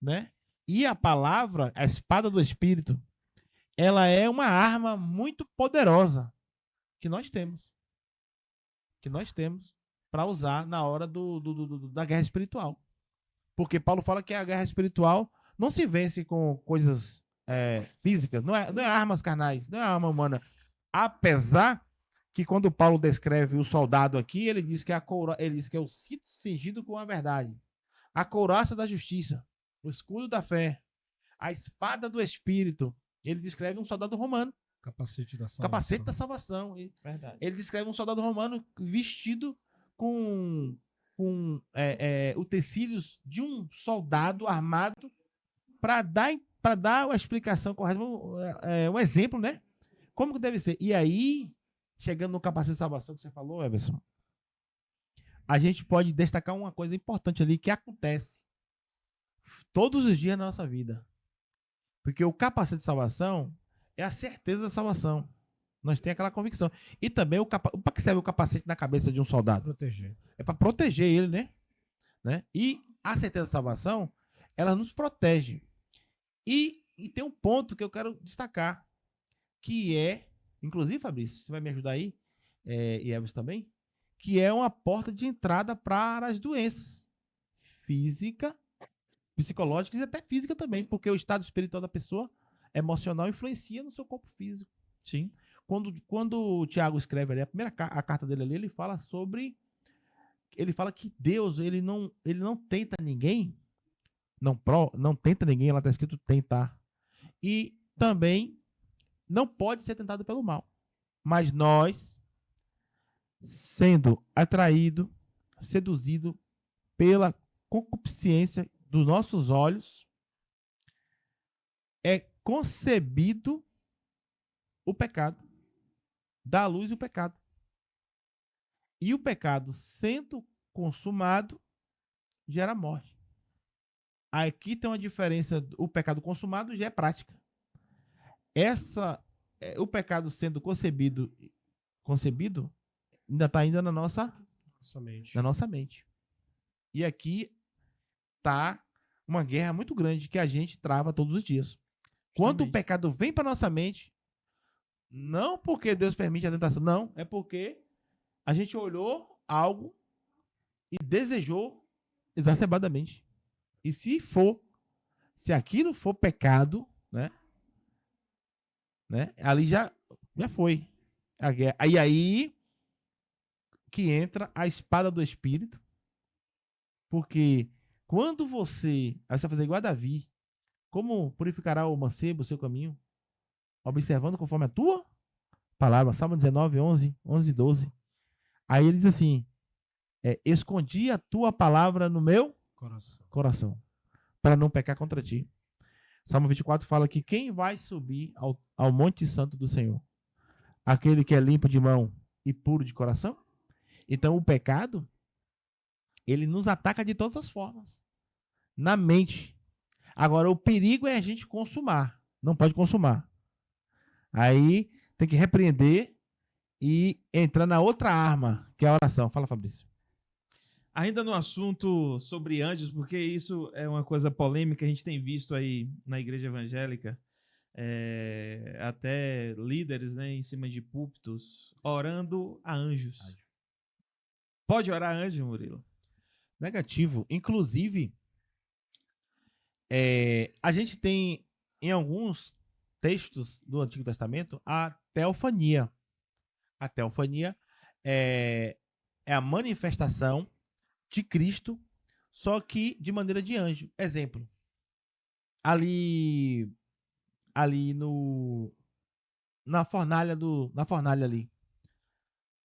né? E a palavra, a espada do Espírito, ela é uma arma muito poderosa que nós temos. Que nós temos para usar na hora da guerra espiritual. Porque Paulo fala que a guerra espiritual não se vence com coisas físicas, não é armas carnais, não é arma humana. Apesar que quando Paulo descreve o soldado aqui, ele diz que ele diz que é o cinto cingido com a verdade, a couraça da justiça, o escudo da fé, a espada do Espírito. Ele descreve um soldado romano. Capacete da salvação. Capacete da salvação. Verdade. Ele descreve um soldado romano vestido com utensílios de um soldado armado para dar a explicação correta, um exemplo, né? Como que deve ser. E aí, chegando no capacete de salvação que você falou, Everson, a gente pode destacar uma coisa importante ali que acontece todos os dias na nossa vida. Porque o capacete de salvação é a certeza da salvação. Nós temos aquela convicção. E também, para que serve o capacete na cabeça de um soldado? Proteger. É para proteger ele, né? E a certeza da salvação, ela nos protege. E tem um ponto que eu quero destacar, que é, inclusive, Fabrício, você vai me ajudar aí, e Elvis também, que é uma porta de entrada para as doenças física, psicológicas e até física também, porque o estado espiritual da pessoa, emocional, influencia no seu corpo físico. Sim. Quando o Tiago escreve ali, a carta dele ali, ele fala que Deus, ele não tenta ninguém, não tenta ninguém, lá está escrito tentar. E também não pode ser tentado pelo mal. Mas nós, sendo atraído, seduzido pela concupiscência dos nossos olhos, é concebido o pecado. Dá à luz o pecado. E o pecado, sendo consumado, gera morte. Aqui tem uma diferença. O pecado consumado já é prática. O pecado sendo concebido ainda está ainda na nossa mente. E aqui está uma guerra muito grande que a gente trava todos os dias. Quando o pecado vem para nossa mente, não porque Deus permite a tentação, não, é porque a gente olhou algo e desejou exacerbadamente. E se aquilo for pecado, né? Ali já foi a guerra. Aí que entra a espada do Espírito, porque quando aí você vai fazer igual a Davi, como purificará o mancebo o seu caminho? Observando conforme a tua palavra. Salmo 19, 11 e 12. Aí ele diz assim, escondi a tua palavra no meu coração para não pecar contra ti. Salmo 24 fala que quem vai subir ao monte santo do Senhor? Aquele que é limpo de mão e puro de coração? Então o pecado, ele nos ataca de todas as formas. Na mente. Agora, o perigo é a gente consumar. Não pode consumar. Aí tem que repreender e entrar na outra arma, que é a oração. Fala, Fabrício. Ainda no assunto sobre anjos, porque isso é uma coisa polêmica, a gente tem visto aí na igreja evangélica, até líderes, né, em cima de púlpitos, orando a anjos. Pode orar a anjo, Murilo? Negativo. Inclusive, a gente tem em alguns textos do Antigo Testamento a teofania. A teofania é a manifestação de Cristo, só que de maneira de anjo. Exemplo, ali na fornalha ali,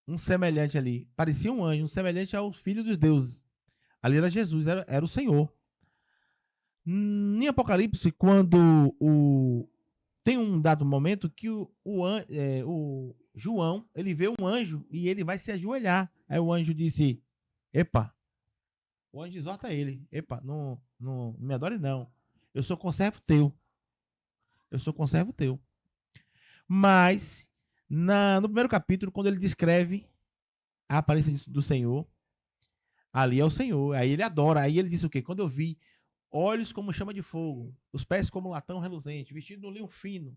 um semelhante ali. Parecia um anjo, um semelhante ao filho dos deuses. Ali era Jesus, era o Senhor. Em Apocalipse, quando tem um dado momento que o João, ele vê um anjo e ele vai se ajoelhar. Aí o anjo disse, epa, o anjo exorta ele, epa, não me adore não. Eu sou conservo teu. Eu sou conservo teu. Mas, no primeiro capítulo, quando ele descreve a aparência do Senhor, ali é o Senhor. Aí ele adora. Aí ele diz o quê? Quando eu vi olhos como chama de fogo, os pés como latão reluzente, vestido no linho fino,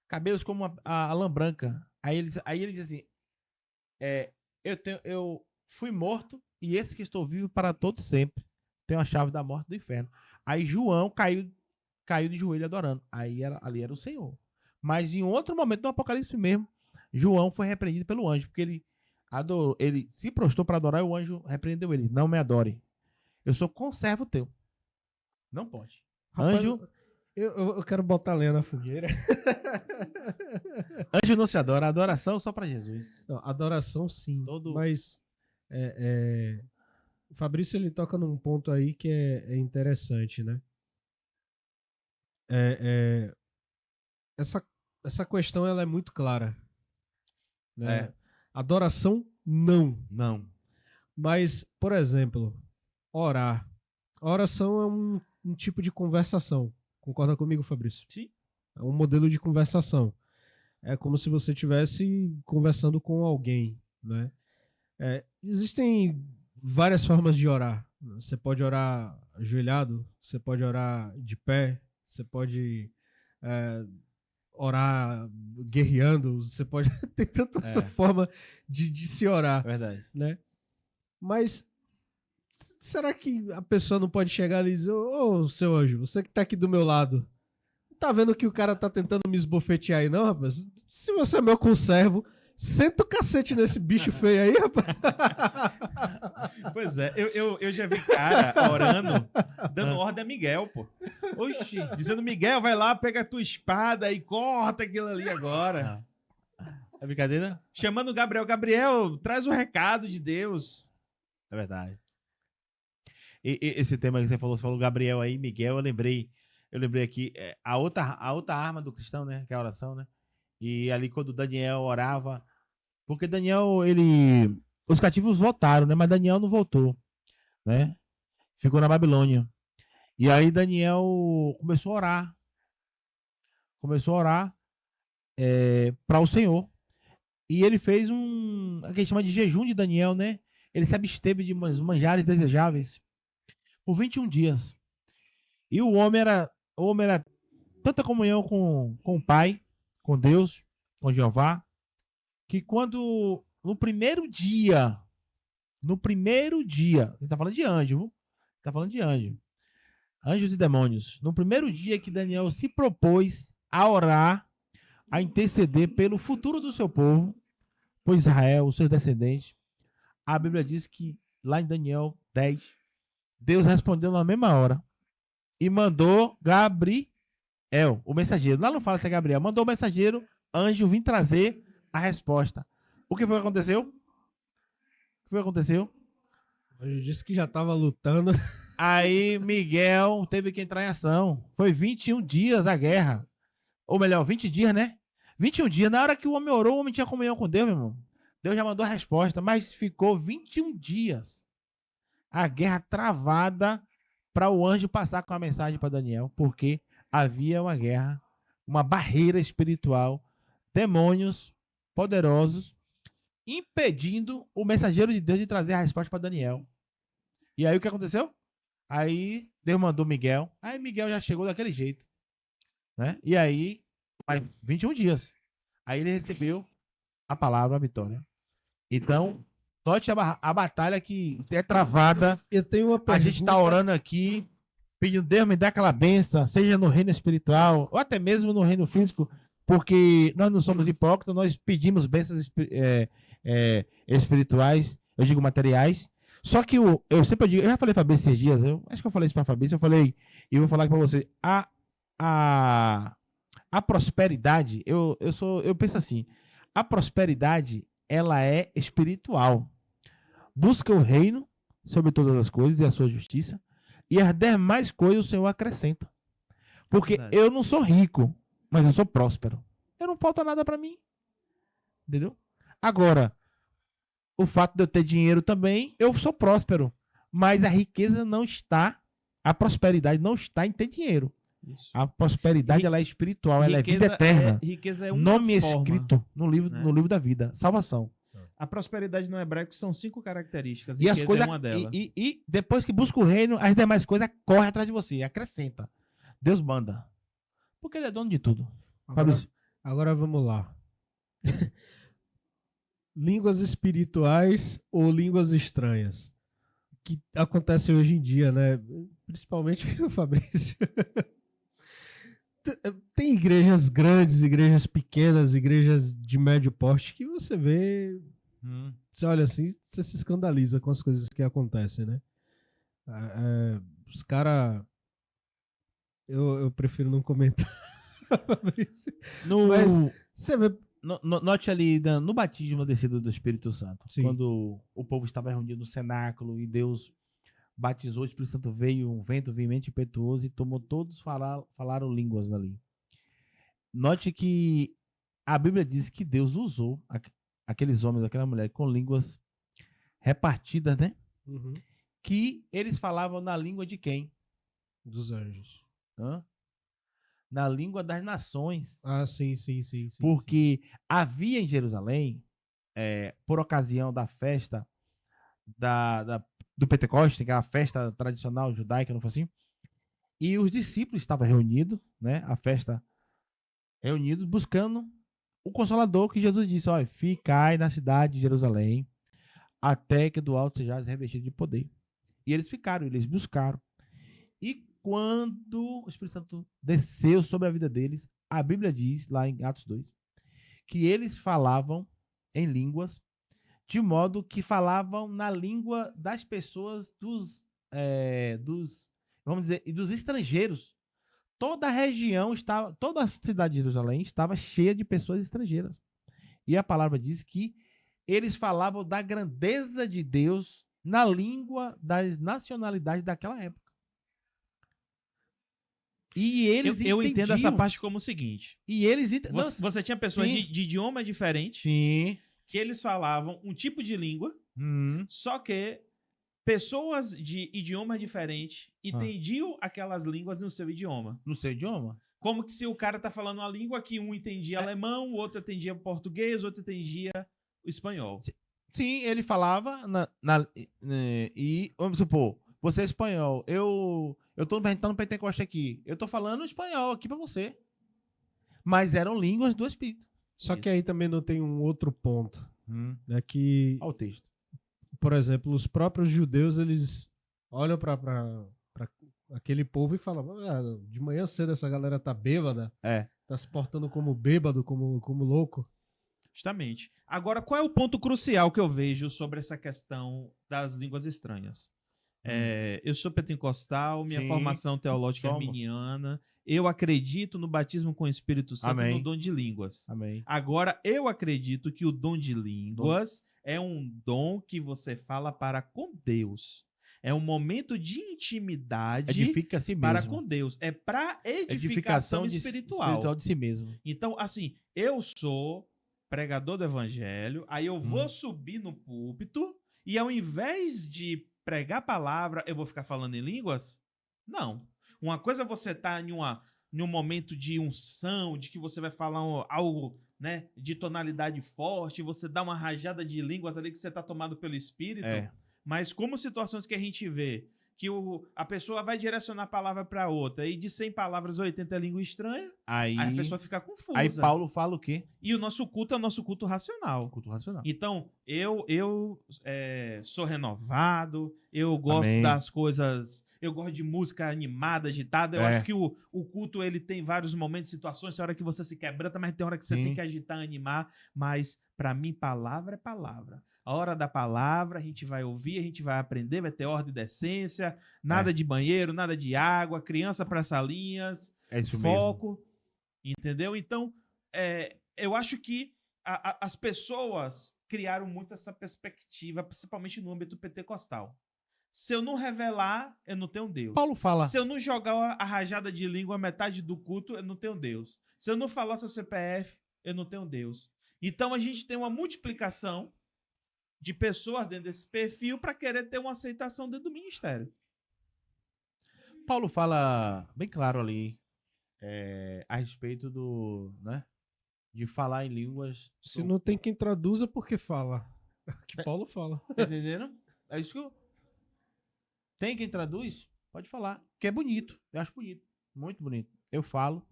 cabelos como a lã branca. Aí ele diz assim, eu fui morto e esse que estou vivo para todo sempre. Tem a chave da morte do inferno. Aí João caiu de joelho adorando. Ali era o Senhor. Mas em outro momento, no Apocalipse mesmo, João foi repreendido pelo anjo, porque ele se prostrou para adorar e o anjo repreendeu ele. Não me adore. Eu sou conservo teu. Não pode. Rapaz, Anjo... Eu quero botar lenha na fogueira. Anjo não se adora. Adoração só para Jesus. Não, adoração sim. Mas o Fabrício ele toca num ponto aí que é interessante, né? Essa questão ela é muito clara. Né? Adoração, não. Não. Mas, por exemplo, orar. A oração é um tipo de conversação. Concorda comigo, Fabrício? Sim. É um modelo de conversação. É como se você estivesse conversando com alguém, né? Existem várias formas de orar. Você pode orar ajoelhado, você pode orar de pé, você pode orar guerreando, você pode... Tem tanta forma de se orar. Verdade. Né? Mas será que a pessoa não pode chegar ali e dizer, ô, seu anjo, você que tá aqui do meu lado, tá vendo que o cara tá tentando me esbofetear aí, não, rapaz? Se você é meu conservo, senta o cacete nesse bicho feio aí, rapaz. Pois é, eu já vi cara orando, dando ordem a Miguel, pô. Oxi, dizendo, Miguel, vai lá, pega a tua espada e corta aquilo ali agora. É brincadeira? Chamando o Gabriel. Gabriel, traz o recado de Deus. É verdade. E esse tema que você falou Gabriel aí, Miguel, eu lembrei aqui, a outra arma do cristão, né, que é a oração, né? E ali quando Daniel orava, porque Daniel, os cativos voltaram, né, mas Daniel não voltou, né? Ficou na Babilônia. E aí Daniel começou a orar para o Senhor. E ele fez o que a gente chama de jejum de Daniel, né? Ele se absteve de manjares desejáveis por 21 dias. E o homem era tanta comunhão com o Pai, com Deus, com Jeová, que quando no primeiro dia, ele tá falando de anjo, viu? Tá falando de anjo. Anjos e demônios. No primeiro dia que Daniel se propôs a orar, a interceder pelo futuro do seu povo, por Israel, os seus descendentes, a Bíblia diz que lá em Daniel 10, Deus respondeu na mesma hora e mandou Gabriel, o mensageiro. Lá não fala se é Gabriel, mandou o mensageiro, anjo, vir trazer a resposta. O que foi que aconteceu? O anjo disse que já estava lutando. Aí Miguel teve que entrar em ação. Foi 21 dias a guerra. Ou melhor, 20 dias, né? 21 dias. Na hora que o homem orou, o homem tinha comunhão com Deus, meu irmão. Deus já mandou a resposta, mas ficou 21 dias. A guerra travada para o anjo passar com a mensagem para Daniel, porque havia uma guerra, uma barreira espiritual, demônios poderosos impedindo o mensageiro de Deus de trazer a resposta para Daniel. E aí o que aconteceu? Aí Deus mandou Miguel. Aí Miguel já chegou daquele jeito, né? E aí, 21 dias. Aí ele recebeu a palavra, a vitória. Então, note a batalha que é travada. Eu tenho uma pergunta. A gente está orando aqui, pedindo Deus me dá aquela benção, seja no reino espiritual ou até mesmo no reino físico, porque nós não somos hipócritas, nós pedimos bênçãos espirituais, eu digo materiais. Só que eu sempre digo, eu já falei para Fabrício esses dias, acho que eu falei isso para Fabrício, eu falei, e vou falar para você, a prosperidade, eu penso assim, a prosperidade, ela é espiritual. Busca o reino sobre todas as coisas e a sua justiça, e as demais coisas o Senhor acrescenta. Porque Verdade. eu não sou rico, mas eu sou próspero. Eu não falta nada para mim. Entendeu? Agora, o fato de eu ter dinheiro também, eu sou próspero. Mas a riqueza não está, a prosperidade não está em ter dinheiro. Isso. A prosperidade ela é espiritual, ela é vida Riqueza eterna. riqueza é uma Nome forma, escrito no livro, né? no livro da vida. Salvação. A prosperidade no hebraico são 5 características. E as Riqueza coisas. é uma delas. E depois que busca o reino, as demais coisas correm atrás de você, acrescenta. Deus manda. Porque ele é dono de tudo. Fabrício. Agora vamos lá. Línguas espirituais ou línguas estranhas? Que acontece hoje em dia, né? Principalmente o Fabrício. Tem igrejas grandes, igrejas pequenas, igrejas de médio porte que você vê, você olha assim, você se escandaliza com as coisas que acontecem, né? Os caras... Eu prefiro não comentar, Fabrício. Mas você vê... Note ali no batismo descido do Espírito Santo, Sim. quando o povo estava reunido no cenáculo e Deus batizou, o Espírito Santo veio, um vento veemente e impetuoso e tomou todos, falaram línguas ali. Note que a Bíblia diz que Deus usou aqueles homens, aquela mulher com línguas repartidas, né? Uhum. Que eles falavam na língua de quem? Dos anjos. Na língua das nações. Ah, sim. Porque havia em Jerusalém, por ocasião da festa do Pentecoste, que é a festa tradicional judaica, não foi assim? E os discípulos estavam reunidos, né? A festa reunidos, buscando o Consolador, que Jesus disse: olha, ficai na cidade de Jerusalém, até que do alto sejais revestido de poder. E eles ficaram, eles buscaram. E quando o Espírito Santo desceu sobre a vida deles, a Bíblia diz, lá em Atos 2, que eles falavam em línguas, de modo que falavam na língua das pessoas vamos dizer, e dos estrangeiros. Toda a região estava, toda a cidade de Jerusalém estava cheia de pessoas estrangeiras. E a palavra diz que eles falavam da grandeza de Deus na língua das nacionalidades daquela época. E eles eu entendiam. entendo essa parte como o seguinte. E eles Você tinha pessoas Sim. de idioma diferente Sim. que eles falavam um tipo de língua, só que pessoas de idiomas diferentes entendiam aquelas línguas no seu idioma. No seu idioma? Como que se o cara tá falando uma língua que um entendia alemão, o outro entendia português, o outro entendia o espanhol. Sim, ele falava e vamos supor, você é espanhol, eu tô no Pentecoste aqui, eu tô falando espanhol aqui pra você. Mas eram línguas do Espírito. Só que aí também não tem um outro ponto, né, que, Olha o texto. por exemplo, os próprios judeus, eles olham para aquele povo e falam: de manhã cedo essa galera tá bêbada, tá se portando como bêbado, como louco. Justamente. Agora, qual é o ponto crucial que eu vejo sobre essa questão das línguas estranhas? Eu sou pentecostal, minha Sim, formação teológica é somos. arminiana, eu acredito no batismo com o Espírito Santo e Amém. no dom de línguas. Amém. Agora, eu acredito que o dom de línguas é um dom que você fala para com Deus. É um momento de intimidade Edifica a si para mesmo. com Deus. É para edificação espiritual. de si mesmo. Então, assim, eu sou pregador do evangelho, aí eu vou subir no púlpito e ao invés de pregar a palavra, eu vou ficar falando em línguas? Não. Uma coisa é você estar em um momento de unção, de que você vai falar algo, né, de tonalidade forte, você dá uma rajada de línguas ali que você está tomado pelo Espírito. Mas como situações que a gente vê, que a pessoa vai direcionar a palavra para outra, e de 100 palavras, 80 é língua estranha, aí a pessoa fica confusa. Aí Paulo fala o quê? E o nosso culto é o nosso culto racional. Culto racional. Então, eu sou renovado, eu gosto Amém. das coisas, eu gosto de música animada, agitada. Eu acho que o culto ele tem vários momentos, situações, tem hora que você se quebranta, mas tem hora que você tem que agitar, animar. Mas, para mim, palavra é palavra. A hora da palavra, a gente vai ouvir, a gente vai aprender, vai ter ordem e decência, nada de banheiro, nada de água, criança para salinhas, foco, entendeu? Então, eu acho que as pessoas criaram muito essa perspectiva, principalmente no âmbito pentecostal. Se eu não revelar, eu não tenho Deus. Paulo fala. Se eu não jogar a rajada de língua metade do culto, eu não tenho Deus. Se eu não falar seu CPF, eu não tenho Deus. Então a gente tem uma multiplicação de pessoas dentro desse perfil para querer ter uma aceitação dentro do ministério. Paulo fala bem claro ali a respeito né, de falar em línguas. Se não tem quem traduza, por que fala? É o que Paulo fala. Tá entendendo? É isso que eu... Tem quem traduz? Pode falar. Que é bonito. Eu acho bonito. Muito bonito. Eu falo,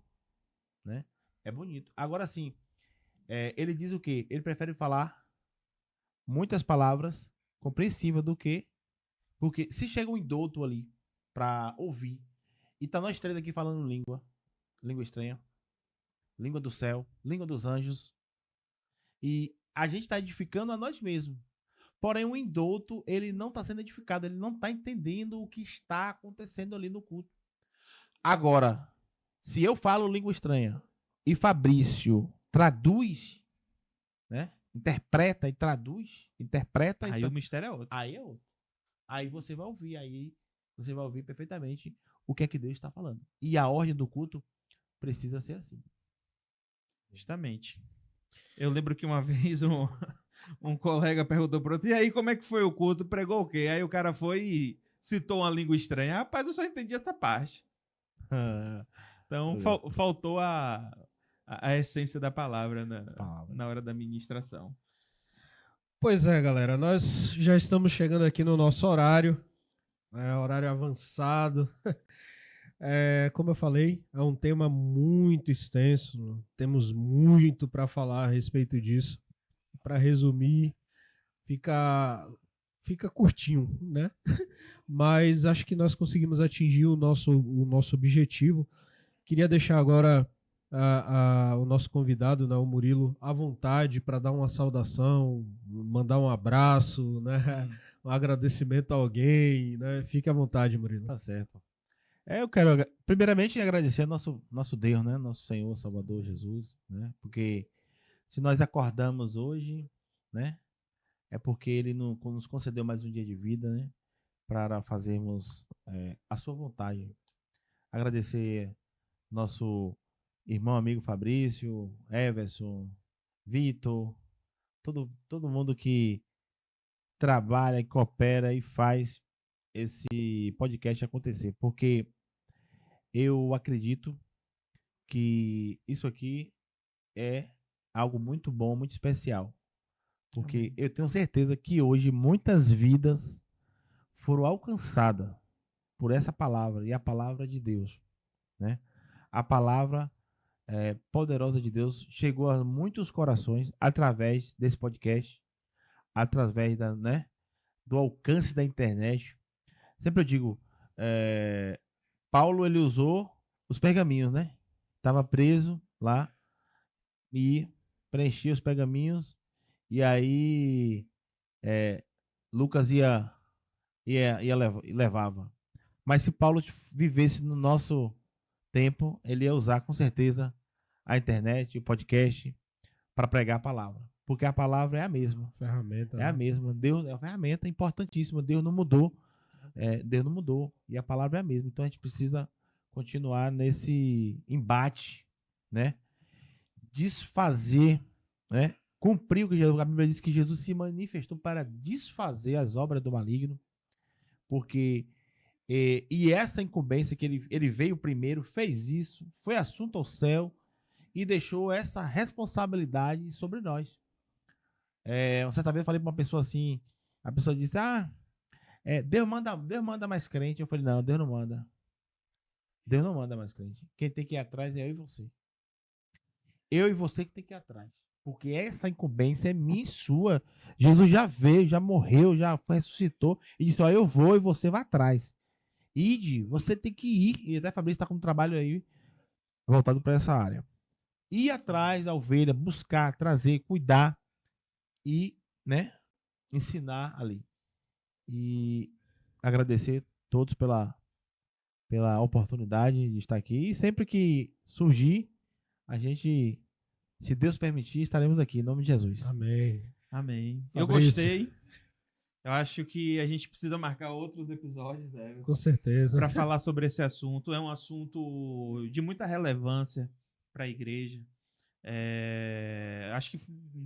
né? É bonito. Agora sim, ele diz o quê? Ele prefere falar muitas palavras compreensivas do que... Porque se chega um indulto ali pra ouvir e tá nós três aqui falando língua estranha, língua do céu, língua dos anjos, e a gente tá edificando a nós mesmos. Porém, o indulto, ele não está sendo edificado, ele não está entendendo o que está acontecendo ali no culto. Agora, se eu falo língua estranha e Fabrício traduz, né? Interpreta e traduz, Aí o mistério é outro. Aí é outro. Aí você vai ouvir perfeitamente o que é que Deus está falando. E a ordem do culto precisa ser assim. Justamente. Eu lembro que uma vez um colega perguntou para outro, e aí, como é que foi o culto? Pregou o quê? Aí o cara foi e citou uma língua estranha. Rapaz, eu só entendi essa parte. Então, faltou a essência da palavra na hora da ministração. Pois é, galera, nós já estamos chegando aqui no nosso horário, horário avançado. Como eu falei, é um tema muito extenso, temos muito para falar a respeito disso. Para resumir, fica curtinho, né? Mas acho que nós conseguimos atingir o nosso objetivo. Queria deixar agora o nosso convidado, né, o Murilo, à vontade para dar uma saudação, mandar um abraço, né? Um agradecimento a alguém, né? Fique à vontade, Murilo. Tá certo. Eu quero, primeiramente, agradecer ao nosso Deus, né? Nosso Senhor, Salvador Jesus, né? Porque se nós acordamos hoje, né? É porque Ele nos concedeu mais um dia de vida, né? Para fazermos a sua vontade. Agradecer nosso irmão, amigo Fabrício, Everson, Vitor, todo mundo que trabalha, coopera e faz esse podcast acontecer. Porque eu acredito que isso aqui é algo muito bom, muito especial. Porque eu tenho certeza que hoje muitas vidas foram alcançadas por essa palavra, e a palavra de Deus, né? A palavra poderosa de Deus chegou a muitos corações através desse podcast, através do alcance da internet. Sempre eu digo, Paulo, ele usou os pergaminhos, né? Estava preso lá e preenchia os pergaminhos, e aí Lucas levava. Mas se Paulo vivesse no nosso tempo, ele ia usar com certeza a internet, o podcast, para pregar a palavra. Porque a palavra é a mesma. Ferramenta. É a mesma. Deus é uma ferramenta importantíssima. Deus não mudou. Deus não mudou. E a palavra é a mesma. Então a gente precisa continuar nesse embate, né? Desfazer, né? Cumprir o que Jesus, a Bíblia diz que Jesus se manifestou para desfazer as obras do maligno. Porque e essa incumbência que ele veio primeiro, fez isso, foi assunto ao céu e deixou essa responsabilidade sobre nós. Uma certa vez eu falei para uma pessoa assim, a pessoa disse, Deus manda mais crente. Eu falei, não, Deus não manda. Deus não manda mais crente. Quem tem que ir atrás é eu e você. Eu e você que tem que ir atrás. Porque essa incumbência é minha e sua. Jesus já veio, já morreu, já ressuscitou e disse, eu vou e você vai atrás. Ide, você tem que ir. E até Fabrício está com um trabalho aí voltado para essa área. Ir atrás da ovelha, buscar, trazer, cuidar e, né, ensinar ali. E agradecer todos pela oportunidade de estar aqui. E sempre que surgir, a gente, se Deus permitir, estaremos aqui, em nome de Jesus. Amém. Amém. Eu Fabrício. gostei. Eu acho que a gente precisa marcar outros episódios, Com certeza. para falar sobre esse assunto. É um assunto de muita relevância para a igreja. Acho que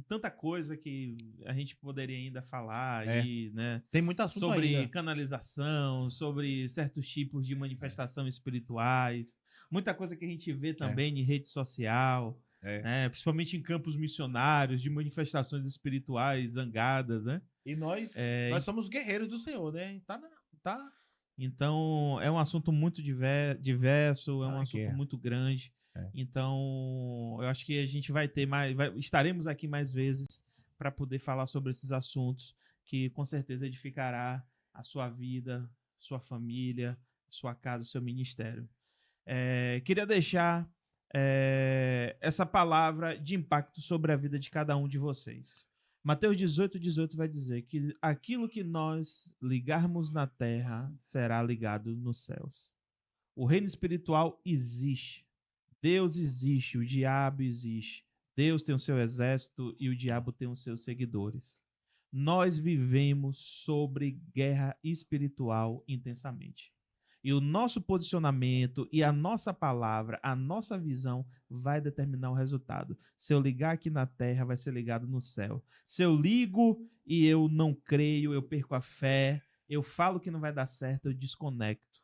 tanta coisa que a gente poderia ainda falar aí, né? Tem muito assunto Sobre ainda. canalização, sobre certos tipos de manifestação espirituais, muita coisa que a gente vê também em rede social, né? Principalmente em campos missionários, de manifestações espirituais zangadas, né? E nós somos guerreiros do Senhor, né? Tá. Então, é um assunto muito diverso, é um Ah, assunto que é. muito grande. Então, eu acho que a gente vai ter estaremos aqui mais vezes para poder falar sobre esses assuntos que com certeza edificará a sua vida, sua família, sua casa, seu ministério. Queria deixar essa palavra de impacto sobre a vida de cada um de vocês. Mateus 18 vai dizer que aquilo que nós ligarmos na terra será ligado nos céus. O reino espiritual existe. Deus existe, o diabo existe. Deus tem o seu exército e o diabo tem os seus seguidores. Nós vivemos sobre guerra espiritual intensamente. E o nosso posicionamento e a nossa palavra, a nossa visão vai determinar o resultado. Se eu ligar aqui na terra, vai ser ligado no céu. Se eu ligo e eu não creio, eu perco a fé, eu falo que não vai dar certo, eu desconecto.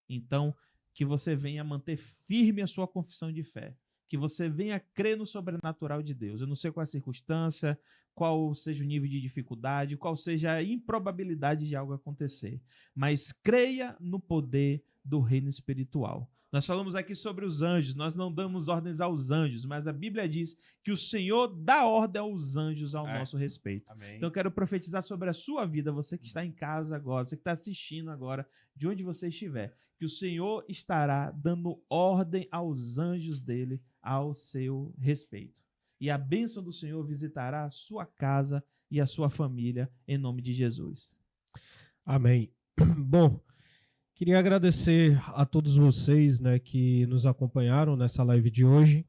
Então, que você venha manter firme a sua confissão de fé. Que você venha crer no sobrenatural de Deus. Eu não sei qual é a circunstância, qual seja o nível de dificuldade, qual seja a improbabilidade de algo acontecer. Mas creia no poder do reino espiritual. Nós falamos aqui sobre os anjos, nós não damos ordens aos anjos, mas a Bíblia diz que o Senhor dá ordem aos anjos ao nosso respeito. Amém. Então eu quero profetizar sobre a sua vida, você que está em casa agora, você que está assistindo agora, de onde você estiver, que o Senhor estará dando ordem aos anjos dele ao seu respeito. E a bênção do Senhor visitará a sua casa e a sua família, em nome de Jesus. Amém. Bom, queria agradecer a todos vocês, né, que nos acompanharam nessa live de hoje.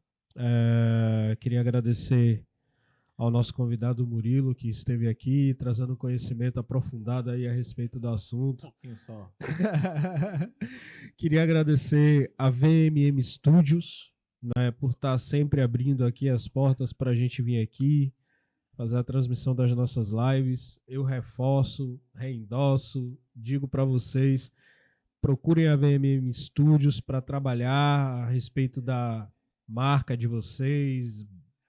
Queria agradecer ao nosso convidado Murilo, que esteve aqui trazendo conhecimento aprofundado aí a respeito do assunto. Um pouquinho só. Queria agradecer a VMM Studios, né, por estar sempre abrindo aqui as portas para a gente vir aqui, fazer a transmissão das nossas lives. Eu reforço, reendosso, digo para vocês, procurem a VMM Studios para trabalhar a respeito da marca de vocês,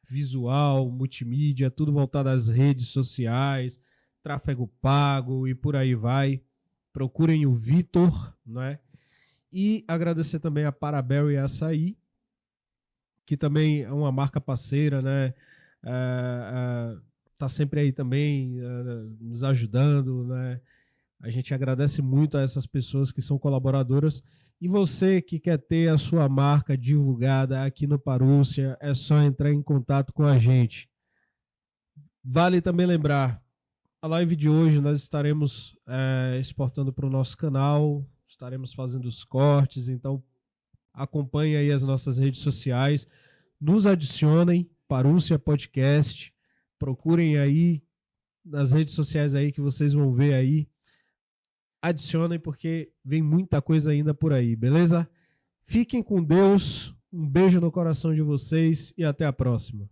visual, multimídia, tudo voltado às redes sociais, tráfego pago e por aí vai. Procurem o Vitor, né? E agradecer também a Paraberry Açaí, que também é uma marca parceira, né? Tá sempre aí também nos ajudando, né? A gente agradece muito a essas pessoas que são colaboradoras. E você que quer ter a sua marca divulgada aqui no Parúcia, é só entrar em contato com a gente. Vale também lembrar, a live de hoje nós estaremos exportando para o nosso canal, estaremos fazendo os cortes, então acompanhe aí as nossas redes sociais, nos adicionem, Parúcia Podcast, procurem aí nas redes sociais aí que vocês vão ver aí, adicionem porque vem muita coisa ainda por aí, beleza? Fiquem com Deus, um beijo no coração de vocês e até a próxima.